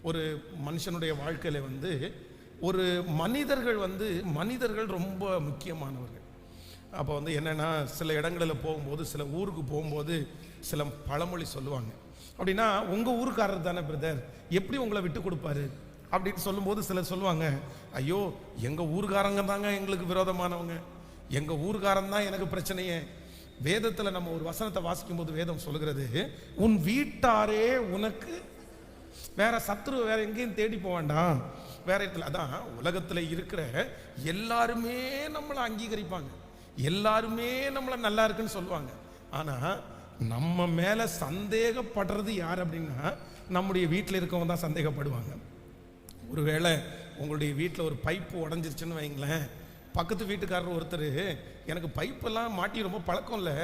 ஒரு மனுஷனுடைய வாழ்க்கையில் வந்து ஒரு மனிதர்கள் ரொம்ப முக்கியமானவர்கள். அப்போ வந்து என்னென்னா, சில இடங்களில் போகும்போது, சில ஊருக்கு போகும்போது சில பழமொழி சொல்லுவாங்க. அப்படின்னா, உங்கள் ஊருக்காரர் தானே பிரதர், எப்படி உங்களை விட்டு கொடுப்பாரு அப்படின்னு சொல்லும்போது சிலர் சொல்லுவாங்க, ஐயோ எங்கள் ஊருக்காரங்க தாங்க எங்களுக்கு விரோதமானவங்க, எங்கள் ஊருக்காரன் தான் எனக்கு பிரச்சனையே. வேதத்தில் நம்ம ஒரு வசனத்தை வாசிக்கும் போது வேதம் சொல்லுகிறது, உன் வீட்டாரே உனக்கு, வேற சத்துரு வேற எங்கேயும் தேடி போக வேண்டாம், வேற இடத்துல. அதான் உலகத்தில் இருக்கிற எல்லாருமே நம்மளை அங்கீகரிப்பாங்க, எல்லாருமே நம்மளை நல்லா இருக்குன்னு சொல்லுவாங்க. ஆனால் நம்ம மேலே சந்தேகப்படுறது யார் அப்படின்னா, நம்முடைய வீட்டில் இருக்கவங்க தான் சந்தேகப்படுவாங்க. ஒருவேளை உங்களுடைய வீட்டில் ஒரு பைப்பு உடஞ்சிருச்சுன்னு வைங்களேன், பக்கத்து வீட்டுக்காரர் ஒருத்தர், எனக்கு பைப்பெல்லாம் மாட்டி ரொம்ப பழக்கம் இல்லை,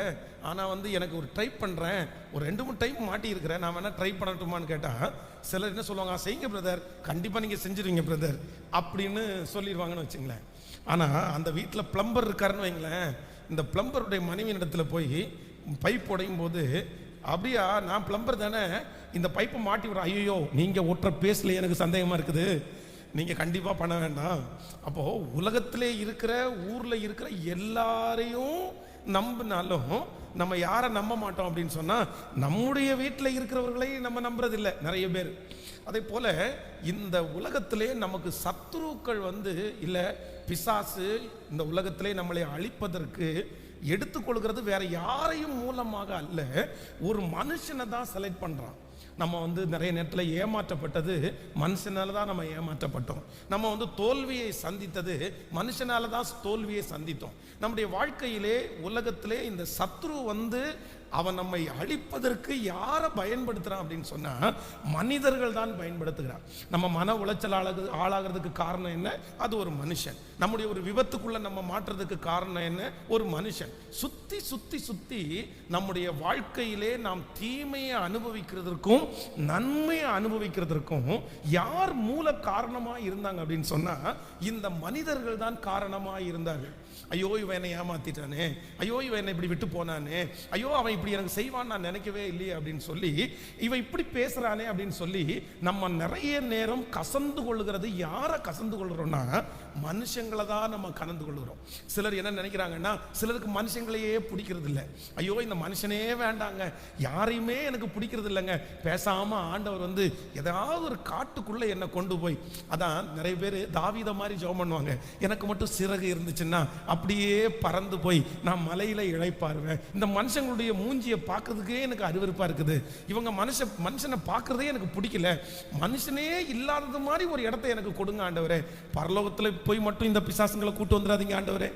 ஆனால் வந்து எனக்கு ஒரு ட்ரை பண்ணுறேன், ஒரு 2-3 டைம் மாட்டி இருக்கிறேன், நான் வேணால் ட்ரை பண்ணட்டுமான்னு கேட்டால் சிலர் என்ன சொல்லுவாங்க, செய்யுங்க பிரதர், கண்டிப்பாக நீங்கள் செஞ்சுருவீங்க பிரதர் அப்படின்னு சொல்லிடுவாங்கன்னு வச்சுங்களேன். ஆனால் அந்த வீட்டில் பிளம்பர் இருக்காருன்னு வைங்களேன், இந்த பிளம்பருடைய மனைவியின் இடத்துல போய் பைப் உடையும் போது, அப்படியா நான் பிளம்பர் தானே, இந்த பைப்பை மாட்டி விடுறேன், ஐயோ நீங்கள் ஒற்ற பேசல, எனக்கு சந்தேகமாக இருக்குது, நீங்கள் கண்டிப்பாக பண்ண வேண்டாம். அப்போது உலகத்திலே இருக்கிற ஊரில் இருக்கிற எல்லாரையும் நம்பினாலும் நம்ம யாரை நம்ப மாட்டோம் அப்படின்னு சொன்னால், நம்முடைய வீட்டில் இருக்கிறவர்களை நம்ம நம்புறதில்லை நிறைய பேர். அதே போல் இந்த உலகத்திலே நமக்கு சத்துருக்கள் வந்து இல்லை, பிசாசு இந்த உலகத்திலே நம்மளை அழிப்பதற்கு எடுத்துக்கொள்கிறது வேற யாரையும் மூலமாக அல்ல, ஒரு மனுஷனை தான் செலக்ட் பண்ணுறான். நம்ம வந்து நிறைய நேரத்தில் ஏமாற்றப்பட்டது மனுஷனால தான், நம்ம ஏமாற்றப்பட்டோம். நம்ம வந்து தோல்வியை சந்தித்தது மனுஷனால தான் தோல்வியை சந்தித்தோம். நம்முடைய வாழ்க்கையிலே உலகத்திலே இந்த சத்ரு வந்து அவன் நம்மை அழிப்பதற்கு யாரை பயன்படுத்துகிறான் அப்படின்னு சொன்னால், மனிதர்கள் தான் பயன்படுத்துகிறான். நம்ம மன உளைச்சல் ஆளாகிறதுக்கு காரணம் என்ன? அது ஒரு மனுஷன். நம்முடைய ஒரு விபத்துக்குள்ளே நம்ம மாற்றுறதுக்கு காரணம் என்ன? ஒரு மனுஷன். சுற்றி சுற்றி சுற்றி நம்முடைய வாழ்க்கையிலே நாம் தீமையை அனுபவிக்கிறதுக்கும் நன்மையை அனுபவிக்கிறதுக்கும் யார் மூல காரணமாக இருந்தாங்க அப்படின்னு சொன்னால், இந்த மனிதர்கள் தான் காரணமாக இருந்தார்கள். ஐயோ இவன் என்னை ஏமாத்திட்டானே, ஐயோ இவன் என்னை இப்படி விட்டு போனானே, ஐயோ அவன் இப்படி எனக்கு செய்வான் நான் நினைக்கவே இல்லையே அப்படின்னு சொல்லி, இவன் இப்படி பேசுறானே அப்படின்னு சொல்லி நம்ம நிறைய நேரம் கசந்து கொள்ளுகிறது. யாரை கசந்து கொள்கிறோம்னா, மனுஷங்களை தான் நம்ம கலந்து கொள்கிறோம். சிலர் என்ன நினைக்கிறாங்கன்னா, சிலருக்கு மனுஷங்களையே பிடிக்கிறது இல்லை, ஐயோ இந்த மனுஷனே வேண்டாங்க, யாரையுமே எனக்கு பிடிக்கிறது இல்லைங்க, பேசாம ஆண்டவர் வந்து ஏதாவது ஒரு காட்டுக்குள்ள என்னை கொண்டு போய், அதான் நிறைய பேர் தாவீத மாதிரி ஜெபம் பண்ணுவாங்க, எனக்கு மட்டும் சிறகு இருந்துச்சுன்னா அப்படியே பறந்து போய் நான் மலையில இளைப்பாருவேன். இந்த மனுஷங்களுடைய மூஞ்சியை பார்க்கறதுக்கே எனக்கு அருவருப்பா இருக்குது, இவங்க மனுஷனை பார்க்கறதே எனக்கு பிடிக்கல, மனுஷனே இல்லாதது மாதிரி ஒரு இடத்தை எனக்கு கொடுங்க ஆண்டவரே, பரலோகத்தில் போய் மட்டும் இந்த பிசாசுங்களை கூட்டு வந்துடாதீங்க ஆண்டவரே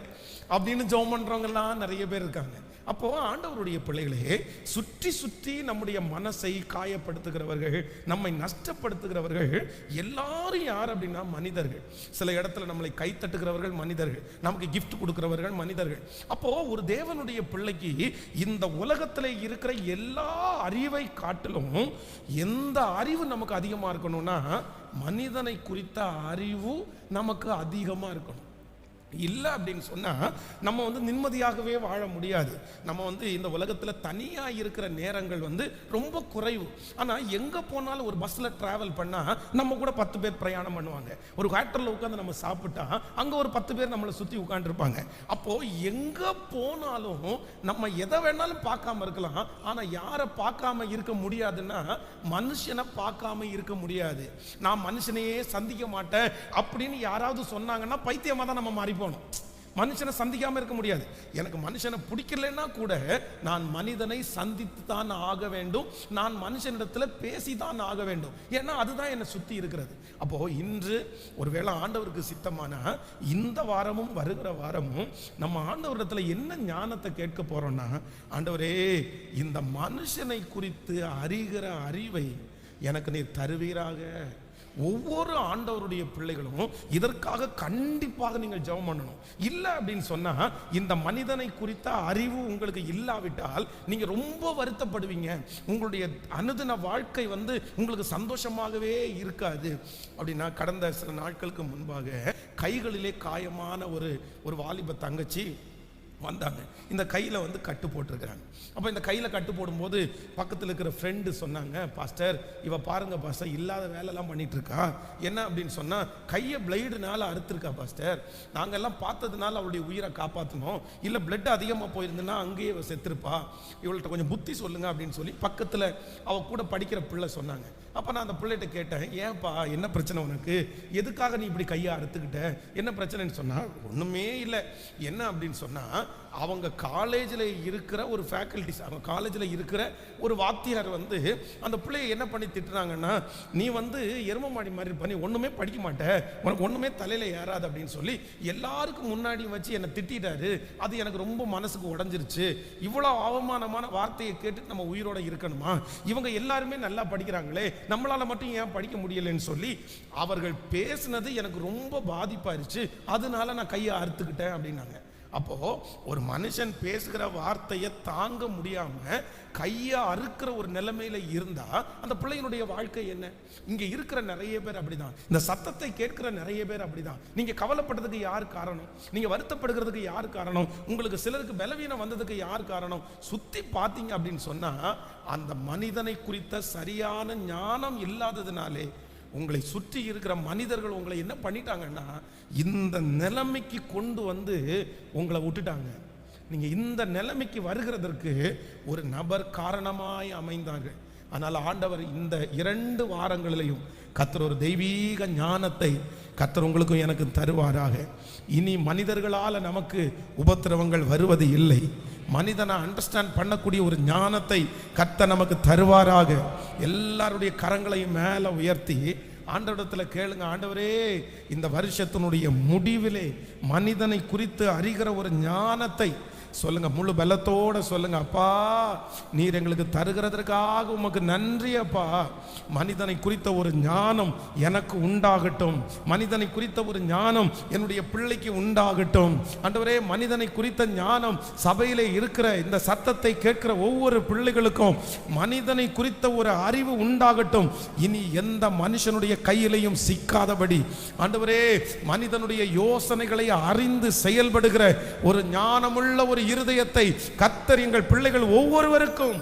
அப்படின்னு ஜெபம் பண்றவங்கலாம் நிறைய பேர் இருக்காங்க. அப்போ ஆண்டவருடைய பிள்ளைகளே, சுற்றி சுற்றி நம்முடைய மனசை காயப்படுத்துகிறவர்கள், நம்மை நஷ்டப்படுத்துகிறவர்கள் எல்லாரும் யார் அப்படின்னா மனிதர்கள். சில இடத்துல நம்மளை கைத்தட்டுகிறவர்கள் மனிதர்கள், நமக்கு கிஃப்ட் கொடுக்கிறவர்கள் மனிதர்கள். அப்போ ஒரு தேவனுடைய பிள்ளைக்கு இந்த உலகத்தில் இருக்கிற எல்லா அறிவை காட்டிலும் எந்த அறிவு நமக்கு அதிகமாக இருக்கணும்னா, மனிதனை குறித்த அறிவு நமக்கு அதிகமாக இருக்கணும். இல்லை அப்படின்னு சொன்னால் நம்ம வந்து நிம்மதியாகவே வாழ முடியாது. நம்ம வந்து இந்த உலகத்தில் தனியாக இருக்கிற நேரங்கள் வந்து ரொம்ப குறைவு. ஆனால் எங்கே போனாலும் ஒரு பஸ்ஸில் ட்ராவல் பண்ணால் நம்ம கூட 10 பேர் பிரயாணம் பண்ணுவாங்க. ஒரு ஹோட்டலில் உட்காந்து நம்ம சாப்பிட்டா அங்கே ஒரு 10 பேர் நம்மளை சுற்றி உட்காந்துருப்பாங்க. அப்போது எங்கே போனாலும் நம்ம எதை வேணாலும் பார்க்காம இருக்கலாம், ஆனால் யாரை பார்க்காம இருக்க முடியாதுன்னா மனுஷனை பார்க்காம இருக்க முடியாது. நான் மனுஷனையே சந்திக்க மாட்டேன் அப்படின்னு யாராவது சொன்னாங்கன்னா பைத்தியமாக தான் நம்ம மாறி போகணும். மனுஷனை சந்திக்காம இருக்க முடியாது. எனக்கு மனுஷனை பிடிக்கலன்னா கூட நான் மனிதனை சந்தித்து தான் ஆக வேண்டும், நான் மனுஷனிடத்தில் பேசி தான் ஆக வேண்டும், ஏன்னா அதுதான் என்னை சுற்றி இருக்கிறது. அப்போ இன்று ஒருவேளை ஆண்டவருக்கு சித்தமானா இந்த வாரமும் வருகிற வாரமும் நம்ம ஆண்டவரிடத்தில் என்ன ஞானத்தை கேட்க போறோம்னா, ஆண்டவரே இந்த மனுஷனை குறித்து அறிகிற அறிவை எனக்கு நீர் தருவீராக. ஒவ்வொரு ஆண்டவருடைய பிள்ளைகளும் இதற்காக கண்டிப்பாக நீங்கள் ஜெபம் பண்ணணும். இல்லை அப்படின்னு சொன்னா இந்த மனிதனை குறித்த அறிவு உங்களுக்கு இல்லாவிட்டால் நீங்க ரொம்ப வருத்தப்படுவீங்க. உங்களுடைய அனுதின வாழ்க்கை வந்து உங்களுக்கு சந்தோஷமாகவே இருக்காது. அப்படின்னா கடந்த சில நாட்களுக்கு முன்பாக கைகளிலே காயமான ஒரு வாலிப தங்கச்சி வந்தாங்க. இந்த கையில் வந்து கட்டு போட்டிருக்கிறாங்க. அப்போ இந்த கையில் கட்டு போடும்போது பக்கத்தில் இருக்கிற ஃப்ரெண்டு சொன்னாங்க, பாஸ்டர் இவ பாருங்க பாஸ்டர், இல்லாத வேலைலாம் பண்ணிட்டு இருக்கா. என்ன அப்படின்னு சொன்னால், கையை பிளேடுனால அறுத்துருக்கா பாஸ்டர், நாங்கள்லாம் பார்த்ததுனால அவளுடைய உயிரை காப்பாற்றணும், இல்லை பிளட் அதிகமாக போயிருந்துன்னா அங்கேயே செத்துருப்பா, இவள்கிட்ட கொஞ்சம் புத்தி சொல்லுங்க அப்படின்னு சொல்லி பக்கத்தில் அவள் கூட படிக்கிற பிள்ளை சொன்னாங்க. அப்போ நான் அந்த பிள்ளைகிட்ட கேட்டேன், ஏன்பா என்ன பிரச்சனை உனக்கு, எதுக்காக நீ இப்படி கையை அறுத்துக்கிட்ட, என்ன பிரச்சனைன்னு சொன்னால், ஒன்றுமே இல்லை. என்ன அப்படின்னு சொன்னால், அவங்க காலேஜில் இருக்கிற ஒரு ஃபேக்கல்டிஸ், அவங்க காலேஜில் இருக்கிற ஒரு வாத்தியார் வந்து அந்த பிள்ளையை என்ன பண்ணி திட்டுறாங்கன்னா, நீ வந்து எரும மாடி மாதிரி பண்ணி ஒன்றுமே படிக்க மாட்டேன், உனக்கு ஒன்றுமே தலையில் ஏறாது அப்படின்னு சொல்லி எல்லாருக்கும் முன்னாடியும் வச்சு என்னை திட்டாரு. அது எனக்கு ரொம்ப மனசுக்கு உடஞ்சிருச்சு. இவ்வளோ அவமானமான வார்த்தையை கேட்டு நம்ம உயிரோட இருக்கணுமா, இவங்க எல்லாருமே நல்லா படிக்கிறாங்களே, நம்மளால மட்டும் ஏன் படிக்க முடியலன்னு சொல்லி அவர்கள் பேசினது எனக்கு ரொம்ப பாதிப்பாயிருச்சு. அதனால நான் கையை அறுத்துக்கிட்டேன் அப்படின்னாங்க. அப்போ ஒரு மனுஷன் பேசுகிற வார்த்தையை தாங்க முடியாம கையை அறுக்கிற ஒரு நிலைமையில இருந்தா அந்த பிள்ளையினுடைய வாழ்க்கை என்ன? இங்க இருக்கிற நிறைய பேர் அப்படிதான், இந்த சத்தத்தை கேட்கிற நிறைய பேர் அப்படிதான். நீங்க கவலைப்படுறதுக்கு யார் காரணம்? நீங்க வருத்தப்படுகிறதுக்கு யார் காரணம்? உங்களுக்கு சிலருக்கு பலவீனம் வந்ததுக்கு யார் காரணம்? சுத்தி பார்த்தீங்க அப்படின்னு சொன்னா அந்த மனிதனை குறித்த சரியான ஞானம் இல்லாததுனாலே உங்களை சுற்றி இருக்கிற மனிதர்கள் உங்களை என்ன பண்ணிட்டாங்கன்னா, இந்த நிலைமைக்கு கொண்டு வந்து உங்களை விட்டுட்டாங்க. நீங்க இந்த நிலைமைக்கு வருகிறதற்கு ஒரு நபர் காரணமாய் அமைந்தார்கள். ஆனால் ஆண்டவர் இந்த 2 வாரங்களிலையும் கர்த்தர் ஒரு தெய்வீக ஞானத்தை கர்த்தர் உங்களுக்கும் எனக்கு தருவாராக. இனி மனிதர்களால் நமக்கு உபத்திரவங்கள் வருவது இல்லை. மனிதனை அண்டர்ஸ்டாண்ட் பண்ணக்கூடிய ஒரு ஞானத்தை கர்த்தர் நமக்கு தருவாராக. எல்லாருடைய கரங்களையும் மேலே உயர்த்தி ஆண்டவரிடத்தில் கேளுங்க, ஆண்டவரே இந்த வருஷத்தினுடைய முடிவிலே மனிதனை குறித்து அறிகிற ஒரு ஞானத்தை சொல்லுங்க, முழு பலத்தோட சொல்லுங்க. அப்பா நீர் எங்களுக்கு தருகிறதற்காக உமக்கு நன்றி அப்பா. மனிதனை குறித்த ஒரு ஞானம் எனக்கு உண்டாகட்டும், மனிதனை குறித்த ஒரு ஞானம் என்னுடைய பிள்ளைக்கு உண்டாகட்டும். ஆண்டவரே மனிதனை குறித்த ஞானம் சபையிலே இருக்கிற இந்த சத்தத்தை கேட்கிற ஒவ்வொரு பிள்ளைகளுக்கும் மனிதனை குறித்த ஒரு அறிவு உண்டாகட்டும். இனி எந்த மனுஷனுடைய கையிலையும் சிக்காதபடி ஆண்டவரே மனிதனுடைய யோசனைகளை அறிந்து செயல்படுகிற ஒரு ஞானமுள்ள ஒரு இருதயத்தை கர்த்தர் எங்கள் பிள்ளைகள் ஒவ்வொருவருக்கும்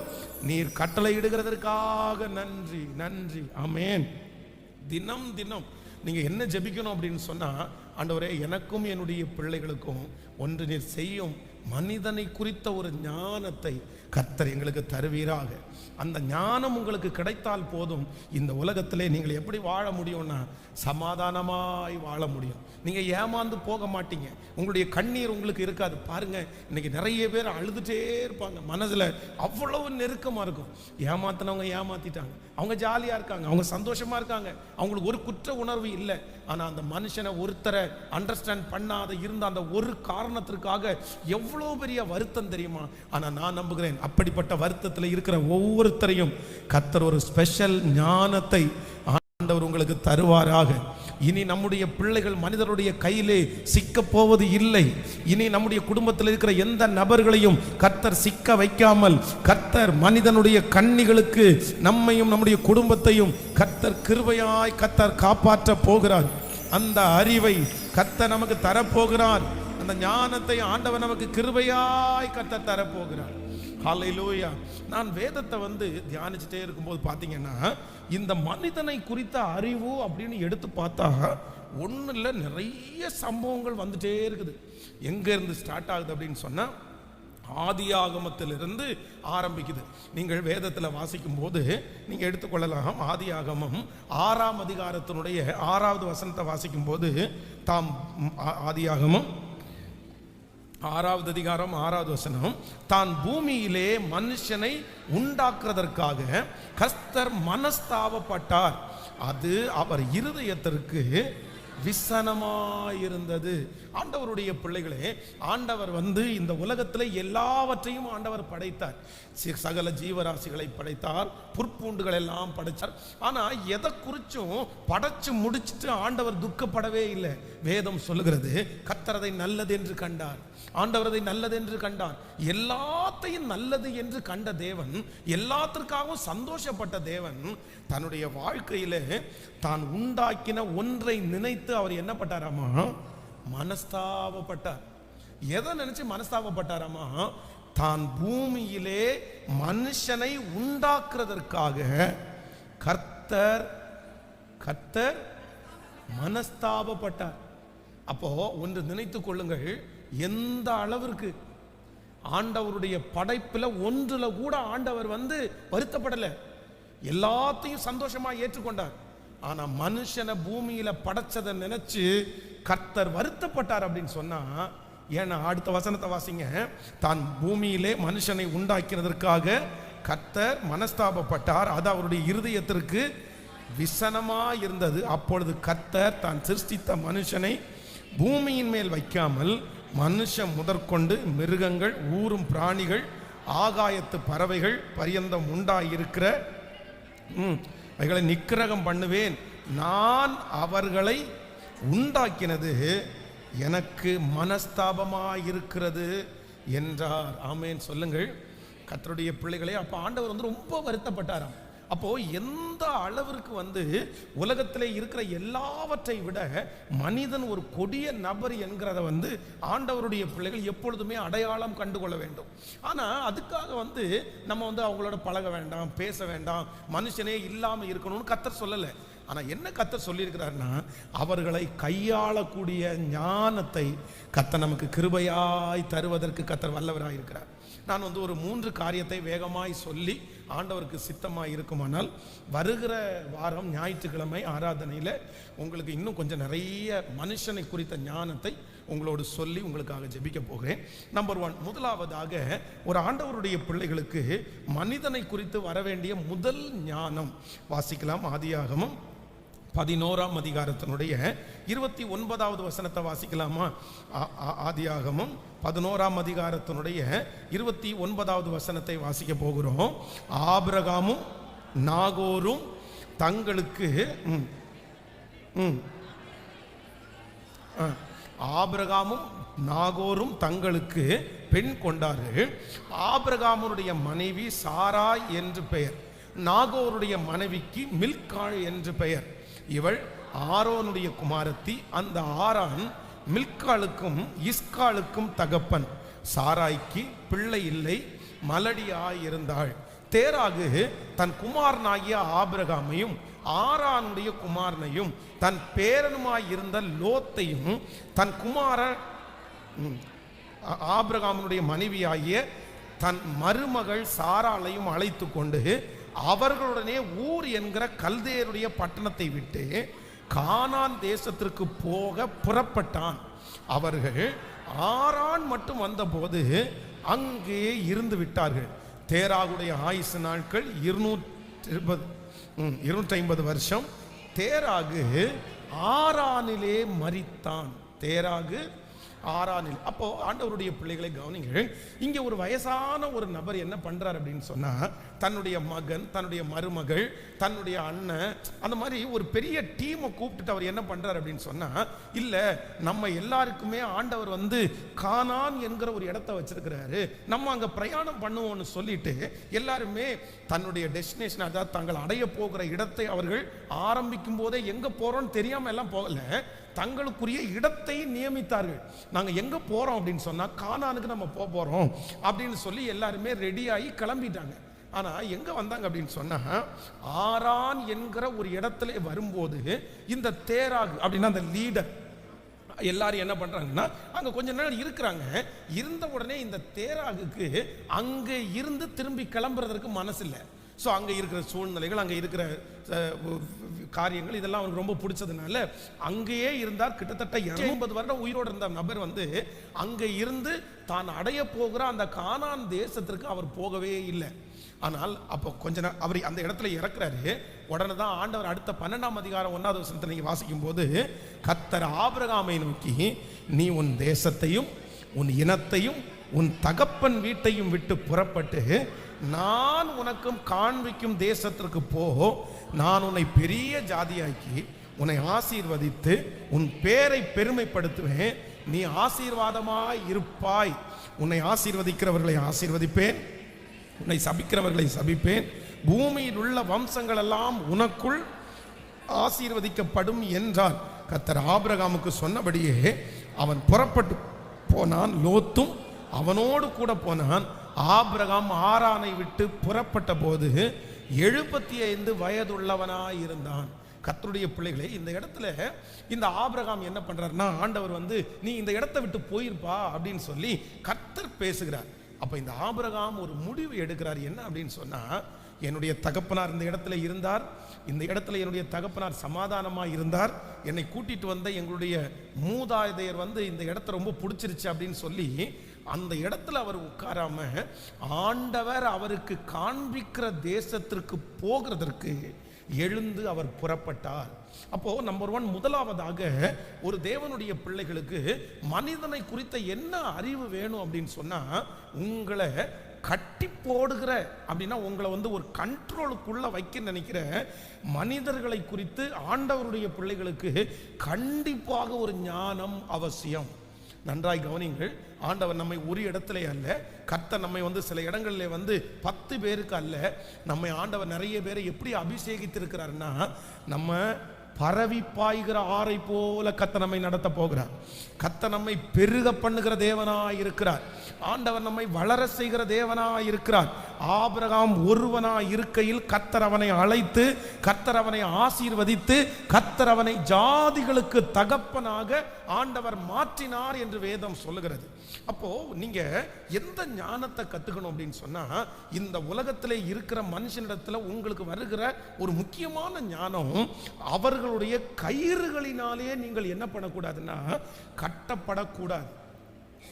நீர் கட்டளையிடுகிறதற்காக நன்றி நன்றி. ஆமென். தினம் தினம் நீங்க என்ன ஜெபிக்கணும் அப்படின்னு சொன்னா, ஆண்டவரே எனக்கும் என்னுடைய பிள்ளைகளுக்கும் ஒன்று நீர் செய்யும் மனிதனை குறித்த ஒரு ஞானத்தை கர்த்தர் எங்களுக்கு தருவீராக. அந்த ஞானம் உங்களுக்கு கிடைத்தால் போதும், இந்த உலகத்திலே நீங்கள் எப்படி வாழ முடியும்னா சமாதானமாய் வாழ முடியும். நீங்கள் ஏமாந்து போக மாட்டீங்க, உங்களுடைய கண்ணீர் உங்களுக்கு இருக்காது. பாருங்க, இன்னைக்கு நிறைய பேர் அழுதுட்டே இருப்பாங்க, மனதில் அவ்வளவு நெருக்கமாக இருக்கும். ஏமாத்தினவங்க ஏமாத்திட்டாங்க, அவங்க ஜாலியாக இருக்காங்க, அவங்க சந்தோஷமாக இருக்காங்க, அவங்களுக்கு ஒரு குற்ற உணர்வு இல்லை. ஆனால் அந்த மனுஷனை ஒருத்தரை அண்டர்ஸ்டாண்ட் பண்ணாத இருந்த அந்த ஒரு காரணத்திற்காக எவ்வளோ பெரிய வருத்தம் தெரியுமா? ஆனால் நான் நம்புகிறேன், அப்படிப்பட்ட வருத்தத்தில் இருக்கிற ஒவ்வொருத்தரையும் கர்த்தர் ஒரு ஸ்பெஷல் ஞானத்தை ஆண்டவர் உங்களுக்கு தருவாராக. இனி நம்முடைய பிள்ளைகள் மனிதருடைய கையிலே சிக்க போவது இல்லை. இனி நம்முடைய குடும்பத்தில் இருக்கிற எந்த நபர்களையும் கர்த்தர் சிக்க வைக்காமல் கர்த்தர் மனிதனுடைய கண்ணிகளுக்கு நம்மையும் நம்முடைய குடும்பத்தையும் கர்த்தர் கிருபையாய் கர்த்தர் காப்பாற்ற போகிறார். அந்த அறிவை கர்த்தர் நமக்கு தரப்போகிறார். அந்த ஞானத்தை ஆண்டவர் நமக்கு கிருபையாய் கர்த்தர் தரப்போகிறார். ஹல்லேலூயா. நான் வேதத்தை வந்து தியானிச்சுட்டே இருக்கும்போது பார்த்தீங்கன்னா, இந்த மனிதனை குறித்த அறிவு அப்படின்னு எடுத்து பார்த்தா ஒன்றும் இல்லை, நிறைய சம்பவங்கள் வந்துட்டே இருக்குது. எங்கேருந்து ஸ்டார்ட் ஆகுது அப்படின்னு சொன்னால், ஆதியாகமத்திலிருந்து ஆரம்பிக்குது. நீங்கள் வேதத்தில் வாசிக்கும் போது நீங்கள் எடுத்துக்கொள்ளலாம். ஆதியாகமம் 6ஆம் அதிகாரத்தினுடைய 6வது வசனத்தை வாசிக்கும் போது, ஆதியாகமம் 6வது அதிகாரம் 6வது வசனம், தான் பூமியிலே மனுஷனை உண்டாக்குறதற்காக கர்த்தர் மனஸ்தாபப்பட்டார், அது அவர் இருதயத்திற்கு விசனமாயிருந்தது. ஆண்டவருடைய பிள்ளைகளே, ஆண்டவர் வந்து இந்த உலகத்தில் எல்லாவற்றையும் ஆண்டவர் படைத்தார். சகல ஜீவராசிகளை படைத்தார், புற்பூண்டுகள் எல்லாம் படைத்தார். ஆனால் எதை குறிச்சும் படைச்சு முடிச்சுட்டு ஆண்டவர் துக்கப்படவே இல்லை. வேதம் சொல்லுகிறது, கர்த்தர் அதை நல்லது என்று கண்டார். ஆண்டவர் அதை நல்லது என்று கண்டார். எல்லாத்தையும் நல்லது என்று கண்ட தேவன், எல்லாத்திற்காகவும் சந்தோஷப்பட்ட தேவன், தன்னுடைய வாழ்க்கையிலே தான் உண்டாக்கின ஒன்றை நினைத்து அவர் என்ன பட்டாராமா? மனஸ்தாபப்பட்டார். எதை நினைச்சு மனஸ்தாபப்பட்டாராமா? தான் பூமியிலே மனுஷனை உண்டாக்குறதற்காக கர்த்தர் மனஸ்தாபப்பட்டார். அப்போ ஒன்று நினைத்துக் கொள்ளுங்கள், எந்த அளவிற்கு ஆண்டவருடைய படைப்புல ஒன்றுல கூட ஆண்டவர் வருத்தப்படல, எல்லாத்தையும் சந்தோஷமா ஏற்றுக்கொண்டார். ஆனா மனுஷனை பூமியில படைச்சதை நினைச்சு கர்த்தர் வருத்தப்பட்டார் அப்படின்னு சொன்னா, ஏன்னா அடுத்த வசனத்தை வாசிங்க. தான் பூமியிலே மனுஷனை உண்டாக்கிறதற்காக கர்த்தர் மனஸ்தாபப்பட்டார், அது அவருடைய இருதயத்திற்கு விசனமா இருந்தது. அப்பொழுது கர்த்தர் தான் சிருஷ்டித்த மனுஷனை பூமியின் மேல் வைக்காமல் மனுஷன் முதற்கொண்டு மிருகங்கள், ஊரும் பிராணிகள், ஆகாயத்து பறவைகள் பரியந்தம் உண்டாயிருக்கிற அவைகளை நிக்கிரகம் பண்ணுவேன். நான் அவர்களை உண்டாக்கினது எனக்கு மனஸ்தாபமாயிருக்கிறது என்றார். ஆமேன் சொல்லுங்கள் கர்த்தருடைய பிள்ளைகளே. அப்போ ஆண்டவர் ரொம்ப வருத்தப்பட்டாராம். அப்போ எந்த அளவிற்கு உலகத்திலே இருக்கிற எல்லாவற்றை விட மனிதன் ஒரு கொடிய நபர் என்கிறத ஆண்டவருடைய பிள்ளைகள் எப்பொழுதுமே அடையாளம் கண்டுகொள்ள வேண்டும். ஆனா அதுக்காக நம்ம அவங்களோட பழக வேண்டாம், பேச வேண்டாம், மனுஷனே இல்லாம இருக்கணும்னு கர்த்தர் சொல்லலை. ஆனா என்ன கர்த்தர் சொல்லியிருக்கிறார்னா, அவர்களை கையாளக்கூடிய ஞானத்தை கர்த்தர் நமக்கு கிருபையாய் தருவதற்கு கர்த்தர் வல்லவராய் இருக்கிறார். நான் ஒரு 3 காரியத்தை வேகமாய் சொல்லி ஆண்டவருக்கு சித்தமாய் இருக்குமானால் வருகிற வாரம் ஞாயிற்றுக்கிழமை ஆராதனையில் உங்களுக்கு இன்னும் கொஞ்சம் நிறைய மனுஷனை குறித்த ஞானத்தை உங்களோடு சொல்லி உங்களுக்காக ஜெபிக்க போகிறேன். நம்பர் 1, முதலாவதாக ஒரு ஆண்டவருடைய பிள்ளைகளுக்கு மனிதனை குறித்து வரவேண்டிய முதல் ஞானம் வாசிக்கலாம். ஆதியாகமம் 11ஆம் அதிகாரத்தினுடைய 29வது வசனத்தை வாசிக்கலாமா? ஆதியாகமம் 11ஆம் அதிகாரத்தினுடைய 29வது வசனத்தை வாசிக்க போகிறோம். ஆபிரகாமும் நாகோரும் தங்களுக்கு பெண் கொண்டார்கள். ஆபிரகாமுடைய மனைவி சாராய் என்று பெயர், நாகோருடைய மனைவிக்கு மில்காள் என்று பெயர். இவள் ஆரோனுடைய குமாரத்தி. அந்த ஆரான் மில்காளுக்கும் இஸ்காளுக்கும் தகப்பன். சாராய்க்கு பிள்ளை இல்லை, மலடியாயிருந்தாள். தேராகு தன் குமாரனாகிய ஆபிரகாமையும் ஆரானுடைய குமாரனையும் தன் பேரனுமாயிருந்த லோத்தையும் தன் ஆபிரகாமுடைய மனைவியாகிய தன் மருமகள் சாராளையும் அழைத்து கொண்டு அவர்களுடனே ஊர் என்கிற கல்தேருடைய பட்டணத்தை விட்டு கானான் தேசத்திற்கு போக புறப்பட்டான். அவர்கள் ஆரான் மட்டும் வந்தபோது அங்கே இருந்து விட்டார்கள். தேராகுடைய ஆயுசு நாட்கள் 250 வருஷம். தேராகு ஆரானிலே மரித்தான். தேராகு ஆரானில். அப்போ ஆண்டவருடைய பிள்ளைகளை கவனிங்கள். இங்க ஒரு வயசான ஒரு நபர் என்ன பண்றார் அப்படின்னு சொன்னா, தன்னுடைய மகன், தன்னுடைய மருமகள், தன்னுடைய அண்ணன், அந்த மாதிரி ஒரு பெரிய டீமை கூப்பிட்டுட்டு அவர் என்ன பண்றார் அப்படின்னு சொன்னா, இல்ல நம்ம எல்லாருக்குமே ஆண்டவர் கானான் என்கிற ஒரு இடத்தை வச்சிருக்கிறாரு, நம்ம அங்க பிரயாணம் பண்ணுவோம்னு சொல்லிட்டு எல்லாருமே தன்னுடைய டெஸ்டினேஷன், அதாவது தாங்கள் அடைய போகிற இடத்தை அவர்கள் ஆரம்பிக்கும் போதே எங்க போறோம்னு தெரியாம எல்லாம் போகல, தங்களுக்குரிய இடத்தை நியமித்தார்கள். நாங்க எங்க போறோம் அப்படின்னு சொன்னா கானானுக்கு நம்ம போறோம் அப்படின்னு சொல்லி எல்லாருமே ரெடியாகி கிளம்பிட்டாங்க. ஆனா எங்க வந்தாங்க அப்படின்னு சொன்னா, ஆரான் என்கிற ஒரு இடத்துல வரும்போது இந்த தேராகு அப்படின்னா அந்த லீடர் எல்லாரும் என்ன பண்றாங்கன்னா அங்க கொஞ்ச நேரம் இருக்கிறாங்க. இருந்த உடனே இந்த தேராகுக்கு அங்க இருந்து திரும்பி கிளம்புறதற்கு மனசு இல்லை. ஸோ அங்கே இருக்கிற சூழ்நிலைகள், அங்கே இருக்கிற காரியங்கள் இதெல்லாம் அவருக்கு ரொம்ப பிடிச்சதுனால அங்கேயே இருந்தார். கிட்டத்தட்ட 80 வருடம் உயிரோடு இருந்த நபர் அங்கே இருந்து தான் அடைய போகிற அந்த கானான் தேசத்திற்கு அவர் போகவே இல்லை. ஆனால் அப்போ கொஞ்ச நேரம் அவர் அந்த இடத்துல இறக்குறாரு. உடனே தான் ஆண்டவர் அடுத்த 12ஆம் அதிகாரம் 1வது வசனத்தை நீங்கள் வாசிக்கும் போது, கர்த்தர் ஆபிரகாமை நோக்கி, நீ உன் தேசத்தையும் உன் இனத்தையும் உன் தகப்பன் வீட்டையும் விட்டு புறப்பட்டு நான் உனக்கும் காண்பிக்கும் தேசத்திற்கு போ. நான் உன்னை பெரிய ஜாதியாக்கி உன்னை ஆசீர்வதித்து உன் பேரை பெருமைப்படுத்துவேன். நீ ஆசீர்வாதமாய் இருப்பாய். உன்னை ஆசீர்வதிக்கிறவர்களை ஆசீர்வதிப்பேன், உன்னை சபிக்கிறவர்களை சபிப்பேன். பூமியில் உள்ள வம்சங்கள் எல்லாம் உனக்குள் ஆசீர்வதிக்கப்படும் என்றார். கர்த்தர் ஆபிரகாமுக்கு சொன்னபடியே அவன் புறப்பட்டு போனான். லோத்தும் அவனோடு கூட போனான். ஆபிரகாம் ஆரானை விட்டு புறப்பட்ட போது 75 வயதுள்ளவனாய் இருந்தான். கர்த்தருடைய பிள்ளைகளே, இந்த இடத்துல இந்த ஆபிரகாம் என்ன பண்றாருன்னா, ஆண்டவர் வந்து நீ இந்த இடத்தை விட்டு போயிருப்பா அப்படின்னு சொல்லி கர்த்தர் பேசுகிறார். அப்ப இந்த ஆபிரகாம் ஒரு முடிவு எடுக்கிறார். என்ன அப்படின்னு சொன்னா, என்னுடைய தகப்பனார் இந்த இடத்துல இருந்தார், இந்த இடத்துல என்னுடைய தகப்பனார் சமாதானமா இருந்தார், என்னை கூட்டிட்டு வந்த எங்களுடைய மூதாதையர் வந்து இந்த இடத்த ரொம்ப பிடிச்சிருச்சு அப்படின்னு சொல்லி அந்த இடத்துல அவர் உட்காராம ஆண்டவர் அவருக்கு காண்பிக்கிற தேசத்திற்கு போகிறதற்கு எழுந்து அவர் புறப்பட்டார். அப்போ நம்பர் 1, முதலாவதாக ஒரு தேவனுடைய பிள்ளைகளுக்கு மனிதனை குறித்த என்ன அறிவு வேணும் அப்படின்னு சொன்னா, உங்களை கட்டி போடுகிற அப்படின்னா உங்களை வந்து ஒரு கண்ட்ரோலுக்குள்ள வைக்க நினைக்கிற மனிதர்களை குறித்து ஆண்டவருடைய பிள்ளைகளுக்கு கண்டிப்பாக ஒரு ஞானம் அவசியம். நன்றாய் கவனிங்கள். ஆண்டவர் நம்மை ஒரு இடத்துல அல்ல, கர்த்தர் நம்மை வந்து சில இடங்களில் வந்து 10 பேருக்கு அல்ல, நம்மை ஆண்டவர் நிறைய பேரை எப்படி அபிஷேகித்திருக்கிறார்னா, நம்ம பரவி பாய்கிற ஆறை போல கர்த்தர் நம்மை நடத்த போகிறார். கர்த்தர் நம்மை பெருக பண்ணுகிற தேவனாய் இருக்கிறார். ஆண்டவர் நம்மை வளர செய்கிற தேவனாய் இருக்கிறார். ஆபிரகாம் ஒருவனாய் இருக்கையில் கர்த்தர் அவனை அழைத்து, கர்த்தர் அவனை ஆசீர்வதித்து, கர்த்தர் அவனை ஜாதிகளுக்கு தகப்பனாக ஆண்டவர் மாற்றினார் என்று வேதம் சொல்லுகிறது. அப்போ நீங்க எந்த ஞானத்தை கத்துக்கணும் அப்படின்னு சொன்னா, இந்த உலகத்திலே இருக்கிற மனுஷனிடத்துல உங்களுக்கு வருகிற ஒரு முக்கியமான ஞானம், அவர்களுடைய கயிறுகளினாலே நீங்கள் என்ன பண்ணக்கூடாதுன்னா கட்டப்படக்கூடாது.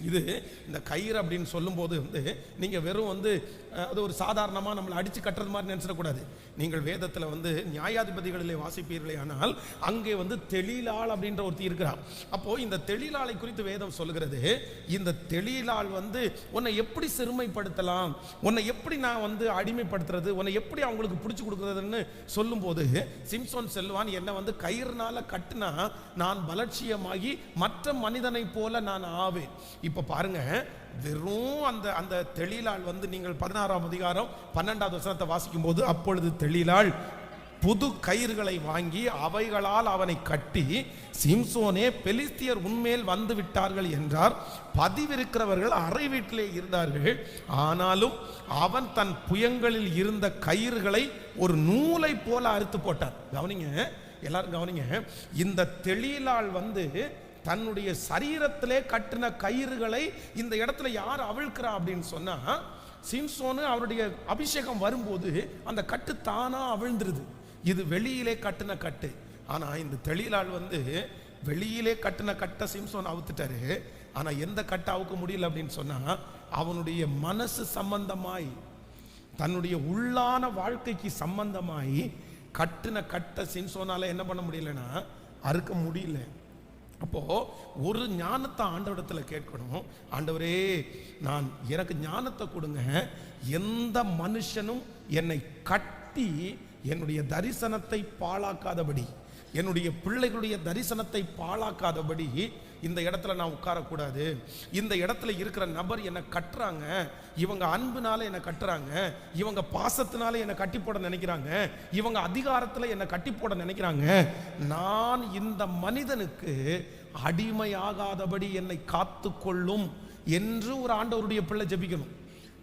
இது இந்த கயிறு அப்படின்னு சொல்லும்போது வந்து நீங்கள் வெறும் வந்து அது ஒரு சாதாரணமாக நம்மளை அடித்து கட்டுறது மாதிரி நினச்சிடக்கூடாது. நீங்கள் வேதத்தில் வந்து நியாயாதிபதிகளிலே வாசிப்பீர்களே ஆனால் அங்கே வந்து தெளிலாள் அப்படின்ற ஒருத்தி இருக்கிறார். அப்போது இந்த தெளிலாளை குறித்து வேதம் சொல்லுகிறது, இந்த தெளிலாள் வந்து உன்னை எப்படி சிறுமைப்படுத்தலாம், உன்னை எப்படி நான் வந்து அடிமைப்படுத்துறது, உன்னை எப்படி அவங்களுக்கு பிடிச்சி கொடுக்குறதுன்னு சொல்லும்போது சிம்சோன் செல்வான், என்னை வந்து கயிறுனால கட்டுனா நான் பலட்சியமாகி மற்ற மனிதனை போல நான் ஆவேன். இப்போ பாருங்க, வெறும் அந்த தெளிலாள் வந்து நீங்கள் 16ஆம் அதிகாரம் 12வது வசனத்தை வாசிக்கும் போது, அப்பொழுது தெளிலாள் புது கயிறுகளை வாங்கி அவைகளால் அவனை கட்டி, சிம்சோனே பெலிஸ்தியர் உன்மேல் வந்து விட்டார்கள் என்றார். பதிவிருக்கிறவர்கள் அறை வீட்டிலே இருந்தார்கள். ஆனாலும் அவன் தன் புயங்களில் இருந்த கயிறுகளை ஒரு நூலை போல அறுத்து போட்டார். கவனிங்க, எல்லாரும் கவனிங்க. இந்த தெளிலாள் வந்து தன்னுடைய சரீரத்திலே கட்டின கயிறுகளை இந்த இடத்துல யார் அவிழ்க்கிறா அப்படின்னு சொன்னா, சிம்சோனு அவருடைய அபிஷேகம் வரும்போது அந்த கட்டு தானா அவிழ்ந்துருது. இது வெளியிலே கட்டின கட்டு. ஆனா இந்த தெளிலாள் வந்து வெளியிலே கட்டின கட்டை சிம்சோன் அவுத்துட்டாரு. ஆனா எந்த கட்டை அவுக்க முடியல அப்படின்னு சொன்னா, அவனுடைய மனசு சம்பந்தமாய், தன்னுடைய உள்ளான வாழ்க்கைக்கு சம்பந்தமாய் கட்டின கட்டை சிம்சோனால என்ன பண்ண முடியலன்னா அறுக்க முடியல. அப்போ ஒரு ஞானத்தை ஆண்டவரிடத்துல கேட்கணும். ஆண்டவரே, நான் எனக்கு ஞானத்தை கொடுங்க, எந்த மனுஷனும் என்னை கட்டி என்னுடைய தரிசனத்தை பாழாக்காதபடி, என்னுடைய பிள்ளைகளுடைய தரிசனத்தை பாழாக்காதபடி இந்த இடத்துல நான் உட்காரக்கூடாது. இந்த இடத்துல இருக்கிற நபர் என்னை கட்டுறாங்க, இவங்க அன்புனால என்னை கட்டுறாங்க, இவங்க பாசத்தினால என்னை கட்டி போட நினைக்கிறாங்க, இவங்க அதிகாரத்தில் என்னை கட்டி போட நினைக்கிறாங்க. நான் இந்த மனிதனுக்கு அடிமையாகாதபடி என்னை காத்து கொள்ளும் என்று ஒரு ஆண்டவருடைய பிள்ளை ஜெபிக்கணும்.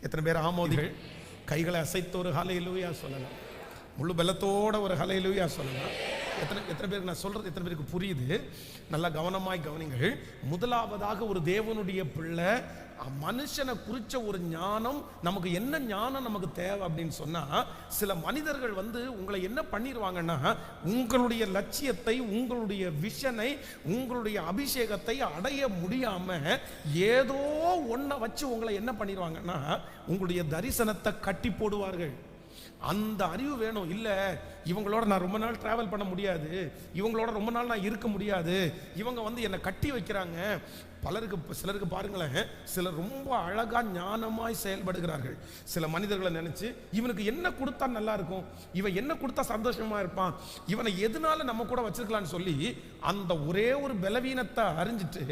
எத்தனை பேர் ஆமோதிகள் கைகளை அசைத்து ஒரு ஹல்லேலூயா சொல்லலாம், முழு பலத்தோட ஒரு ஹல்லேலூயா சொல்லலாம். எத்தனை பேருக்கு நான் சொல்றது எத்தனை பேருக்கு புரியுது? நல்லா கவனமாய் கவனிங்கள். முதலாவதாக ஒரு தேவனுடைய பிள்ளை மனுஷனை குறிச்ச ஒரு ஞானம், நமக்கு என்ன ஞானம் நமக்கு தேவை அப்படின்னு சொன்னா, சில மனிதர்கள் வந்து உங்களை என்ன பண்ணிடுவாங்கன்னா, உங்களுடைய லட்சியத்தை, உங்களுடைய விஷனை, உங்களுடைய அபிஷேகத்தை அடைய முடியாம ஏதோ ஒன்றை வச்சு உங்களை என்ன பண்ணிடுவாங்கன்னா உங்களுடைய தரிசனத்தை கட்டி போடுவார்கள். அந்த அறிவு வேணும். இல்லை, இவங்களோட நான் ரொம்ப நாள் டிராவல் பண்ண முடியாது, இவங்களோட ரொம்ப நாள் நான் இருக்க முடியாது, இவங்க வந்து என்னை கட்டி வைக்கிறாங்க. சிலருக்கு பாருங்களேன், சிலர் ரொம்ப அழகா ஞானமாய் செயல்படுகிறார்கள். சில மனிதர்களை நினைச்சு இவனுக்கு என்ன கொடுத்தா நல்லா இருக்கும், இவன் என்ன கொடுத்தா சந்தோஷமா இருப்பான், இவனை எதனால நம்ம கூட வச்சிருக்கலாம்னு சொல்லி அந்த ஒரே ஒரு பலவீனத்தை அறிஞ்சிட்டு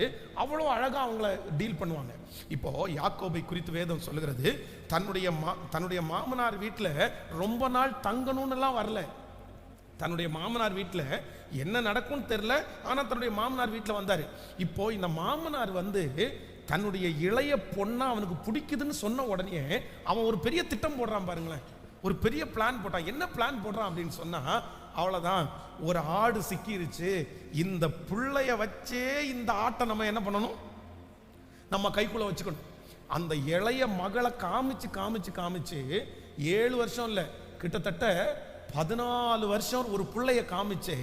அவ்வளோ அழகா அவங்கள டீல் பண்ணுவாங்க. இப்போ யாக்கோபை குறித்து வேதம் சொல்லுகிறது, தன்னுடைய மாமனார் வீட்டில் ரொம்ப நாள் தங்கணும்னு எல்லாம் வரல. தன்னுடைய மாமனார் வீட்டில் என்ன நடக்கும்னு தெரியல, ஆனால் தன்னுடைய மாமனார் வீட்டில் வந்தார். இப்போ இந்த மாமனார் வந்து தன்னுடைய இளைய பொண்ணா அவனுக்கு பிடிக்குதுன்னு சொன்ன உடனே அவன் ஒரு பெரிய திட்டம் போடுறான் பாருங்களேன். ஒரு பெரிய பிளான் போட்டான். என்ன பிளான் போடுறான் அப்படின்னு சொன்னா, அவ்வளவுதான், ஒரு ஆடு சிக்கிருச்சு, இந்த பிள்ளைய வச்சே இந்த ஆட்டை நம்ம என்ன பண்ணணும், நம்ம கைக்குள்ள வச்சுக்கணும். அந்த இளைய மகளை காமிச்சு காமிச்சு காமிச்சு 7 வருஷம் இல்ல, கிட்டத்தட்ட 14 வருஷம் ஒரு பிள்ளைய காமிச்சு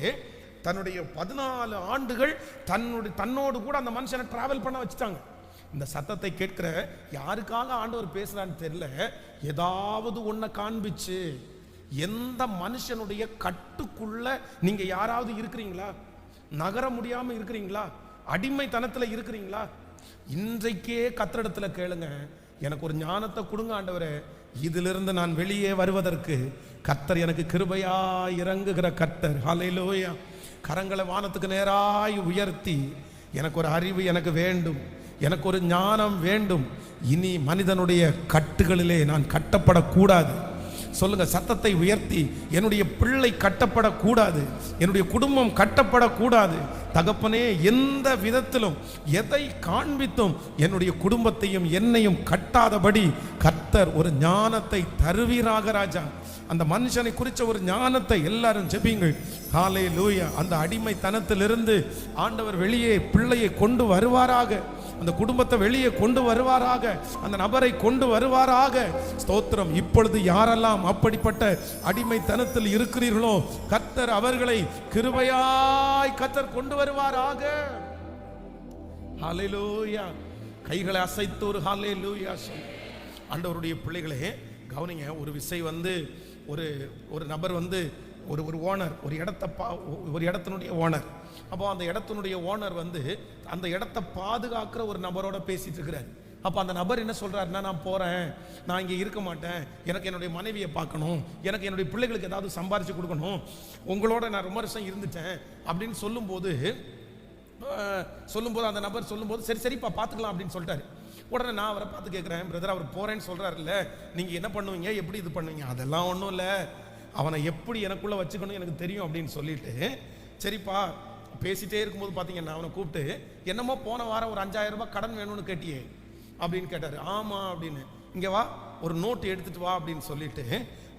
தன்னுடைய 14 ஆண்டுகள் தன்னோடு கூட அந்த மனுஷனை டிராவல் பண்ண வச்சுட்டாங்க. இந்த சத்தத்தை கேட்கிற யாருக்காக ஆண்டவர் பேசுறான்னு தெரியல. ஏதாவது ஒன்ன காண்பிச்சு, எந்த மனுஷனுடைய கட்டுக்குள்ள நீங்க யாராவது இருக்கிறீங்களா? நகர முடியாம இருக்கிறீங்களா? அடிமைத்தனத்துல இருக்கிறீங்களா? இன்றைக்கே கர்த்தரிடத்துல கேளுங்க, எனக்கு ஒரு ஞானத்தை கொடுங்க ஆண்டவரே, இதிலிருந்து நான் வெளியே வருவதற்கு. கர்த்தர் எனக்கு கிருபையா இறங்குகிற கர்த்தர். ஹல்லேலூயா. கரங்களை வானத்துக்கு நேராய் உயர்த்தி, எனக்கு ஒரு அறிவு எனக்கு வேண்டும், எனக்கு ஒரு ஞானம் வேண்டும். இனி மனிதனுடைய கட்டுகளிலே நான் கட்டப்படக்கூடாது. சொல்லுங்க, சத்தத்தை உயர்த்தி, என்னுடைய பிள்ளை கட்டப்படக்கூடாது, என்னுடைய குடும்பம் கட்டப்படக்கூடாது. தகப்பனே, எந்த விதத்திலும் எதை காண்பித்தும் என்னுடைய குடும்பத்தையும் என்னையும் கட்டாதபடி கர்த்தர் ஒரு ஞானத்தை தருவீராக ராஜா. அந்த மனுஷனை குறித்த ஒரு ஞானத்தை எல்லாரும் ஜெபிங்கள். ஹல்லேலூயா. அந்த அடிமைத்தனத்திலிருந்து ஆண்டவர் வெளியே பிள்ளையை கொண்டு வருவாராக, அந்த குடும்பத்தை வெளியே கொண்டு வருவாராக, அந்த நபரை கொண்டு வருவாராக. ஸ்தோத்திரம். இப்பொழுது யாரெல்லாம் அப்படிப்பட்ட அடிமைத்தனத்தில் இருக்கிறீர்களோ, கர்த்தர் அவர்களை கிருபையாய் கர்த்தர் கொண்டு வருவாராக. ஹல்லேலூயா. கைகளை அசைத்து ஒரு ஹல்லேலூயா. ஆண்டவருடைய பிள்ளைகளே கவனிங்க. ஒரு விசை ஒரு நபர் ஒரு ஓனர், ஒரு இடத்தினுடைய ஓனர். அப்போ அந்த இடத்தினுடைய ஓனர் அந்த இடத்தை பாதுகாக்கிற ஒரு நபரோட பேசிட்டு இருக்கிறார். அப்போ அந்த நபர் என்ன சொல்றாருன்னா, நான் போறேன், நான் இங்கே இருக்க மாட்டேன், எனக்கு என்னுடைய மனைவியை பார்க்கணும், எனக்கு என்னுடைய பிள்ளைகளுக்கு ஏதாவது சம்பாரிச்சு கொடுக்கணும், உங்களோட நான் ரொம்ப வருஷம் இருந்துட்டேன் அப்படின்னு சொல்லும்போது அந்த நபர் சொல்லும்போது, சரி சரிப்பா பார்த்துக்கலாம் அப்படின்னு சொல்லிட்டாரு. உடனே நான் அவரை பார்த்து கேட்குறேன், பிரதர், அவர் போறேன்னு சொல்றாருல்ல, நீங்க என்ன பண்ணுவீங்க, எப்படி இது பண்ணுவீங்க? அதெல்லாம் ஒன்றும் இல்லை, அவனை எப்படி எனக்குள்ள வச்சுக்கணும் எனக்கு தெரியும் அப்படின்னு சொல்லிட்டு, சரிப்பா பேசிட்டே இருக்கும்போது பார்த்தீங்கன்னா அவனை கூப்பிட்டு, என்னமோ போன வாரம் ஒரு 5000 ரூபாய் கடன் வேணும்னு கேட்டியே அப்படின்னு கேட்டார். ஆமாம் அப்படின்னு. இங்கே வா, ஒரு நோட்டு எடுத்துட்டு வா அப்படின்னு சொல்லிட்டு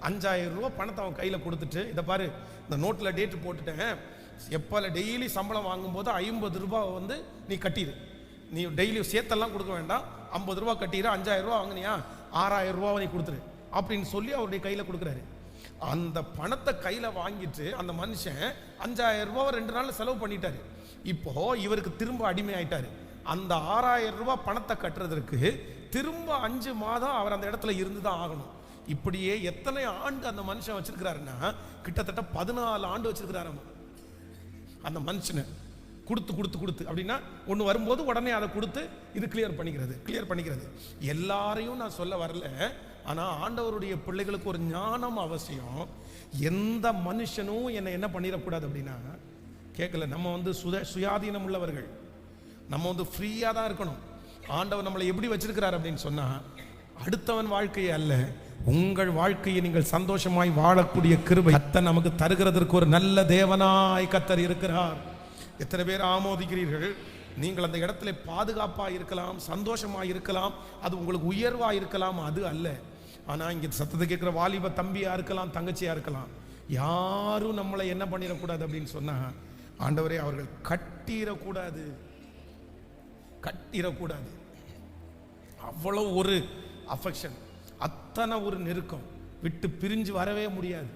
5000 ரூபாய் பணத்தை அவன் கையில் கொடுத்துட்டு, இதை பாரு, இந்த நோட்டில் டேட்டு போட்டுட்டேன், எப்போ டெய்லி சம்பளம் வாங்கும்போது 50 ரூபாய் நீ கட்டிடு, நீ டெய்லி சேர்த்தெல்லாம் கொடுக்க வேண்டாம், 50 ரூபா கட்டிடு, 5000 ரூபா வாங்கினியா 6000 ரூபாவை நீ கொடுத்துரு அப்படின்னு சொல்லி அவருடைய கையில் கொடுக்குறாரு. அந்த பணத்தை கையில் வாங்கிட்டு அந்த மனுஷன் 5000 ரூபாவை 2 நாள் செலவு பண்ணிட்டாரு. இப்போ இவருக்கு திரும்ப அடிமை ஆயிட்டாரு. அந்த 6000 ரூபாய் பணத்தை கட்டுறதற்கு திரும்ப 5 மாதம் அவர் அந்த இடத்துல இருந்து தான் ஆகணும். இப்படியே எத்தனை ஆண்டு அந்த மனுஷன் வச்சிருக்கிறாருன்னா, கிட்டத்தட்ட 14 ஆண்டு வச்சிருக்கிறாரு அந்த மனுஷனை. கொடுத்து அப்படின்னா ஒன்று வரும்போது உடனே அதை கொடுத்து இது கிளியர் பண்ணிக்கிறது. எல்லாரையும் நான் சொல்ல வரல, ஆனால் ஆண்டவருடைய பிள்ளைகளுக்கு ஒரு ஞானம் அவசியம். எந்த மனுஷனும் என்னை என்ன பண்ணிடக்கூடாது அப்படின்னா, கேட்கல, நம்ம சுயாதீனம் உள்ளவர்கள், நம்ம ஃப்ரீயாக தான் இருக்கணும். ஆண்டவர் நம்மளை எப்படி வச்சிருக்கிறார் அப்படின்னு சொன்னா, அடுத்தவன் வாழ்க்கையை அல்ல, உங்கள் வாழ்க்கையை நீங்கள் சந்தோஷமாய் வாழக்கூடிய கிருபை கர்த்தர் நமக்கு தருகிறதற்கு ஒரு நல்ல தேவனாய் கர்த்தர் இருக்கிறார். எத்தனை பேர் ஆமோதிக்கிறீர்கள்? நீங்கள் அந்த இடத்துல பாதுகாப்பாக இருக்கலாம், சந்தோஷமாக இருக்கலாம், அது உங்களுக்கு உயர்வாக இருக்கலாம், அது அல்ல. ஆனால் இங்கே சத்தத்தை கேட்குற வாலிப தம்பியாக இருக்கலாம், தங்கச்சியாக இருக்கலாம், யாரும் நம்மளை என்ன பண்ணிடக்கூடாது அப்படின்னு சொன்னால், ஆண்டவரே அவர்கள் கட்டிடக்கூடாது. அவ்வளோ ஒரு அஃபெக்ஷன், அத்தனை ஒரு நெருக்கம், விட்டு பிரிஞ்சு வரவே முடியாது.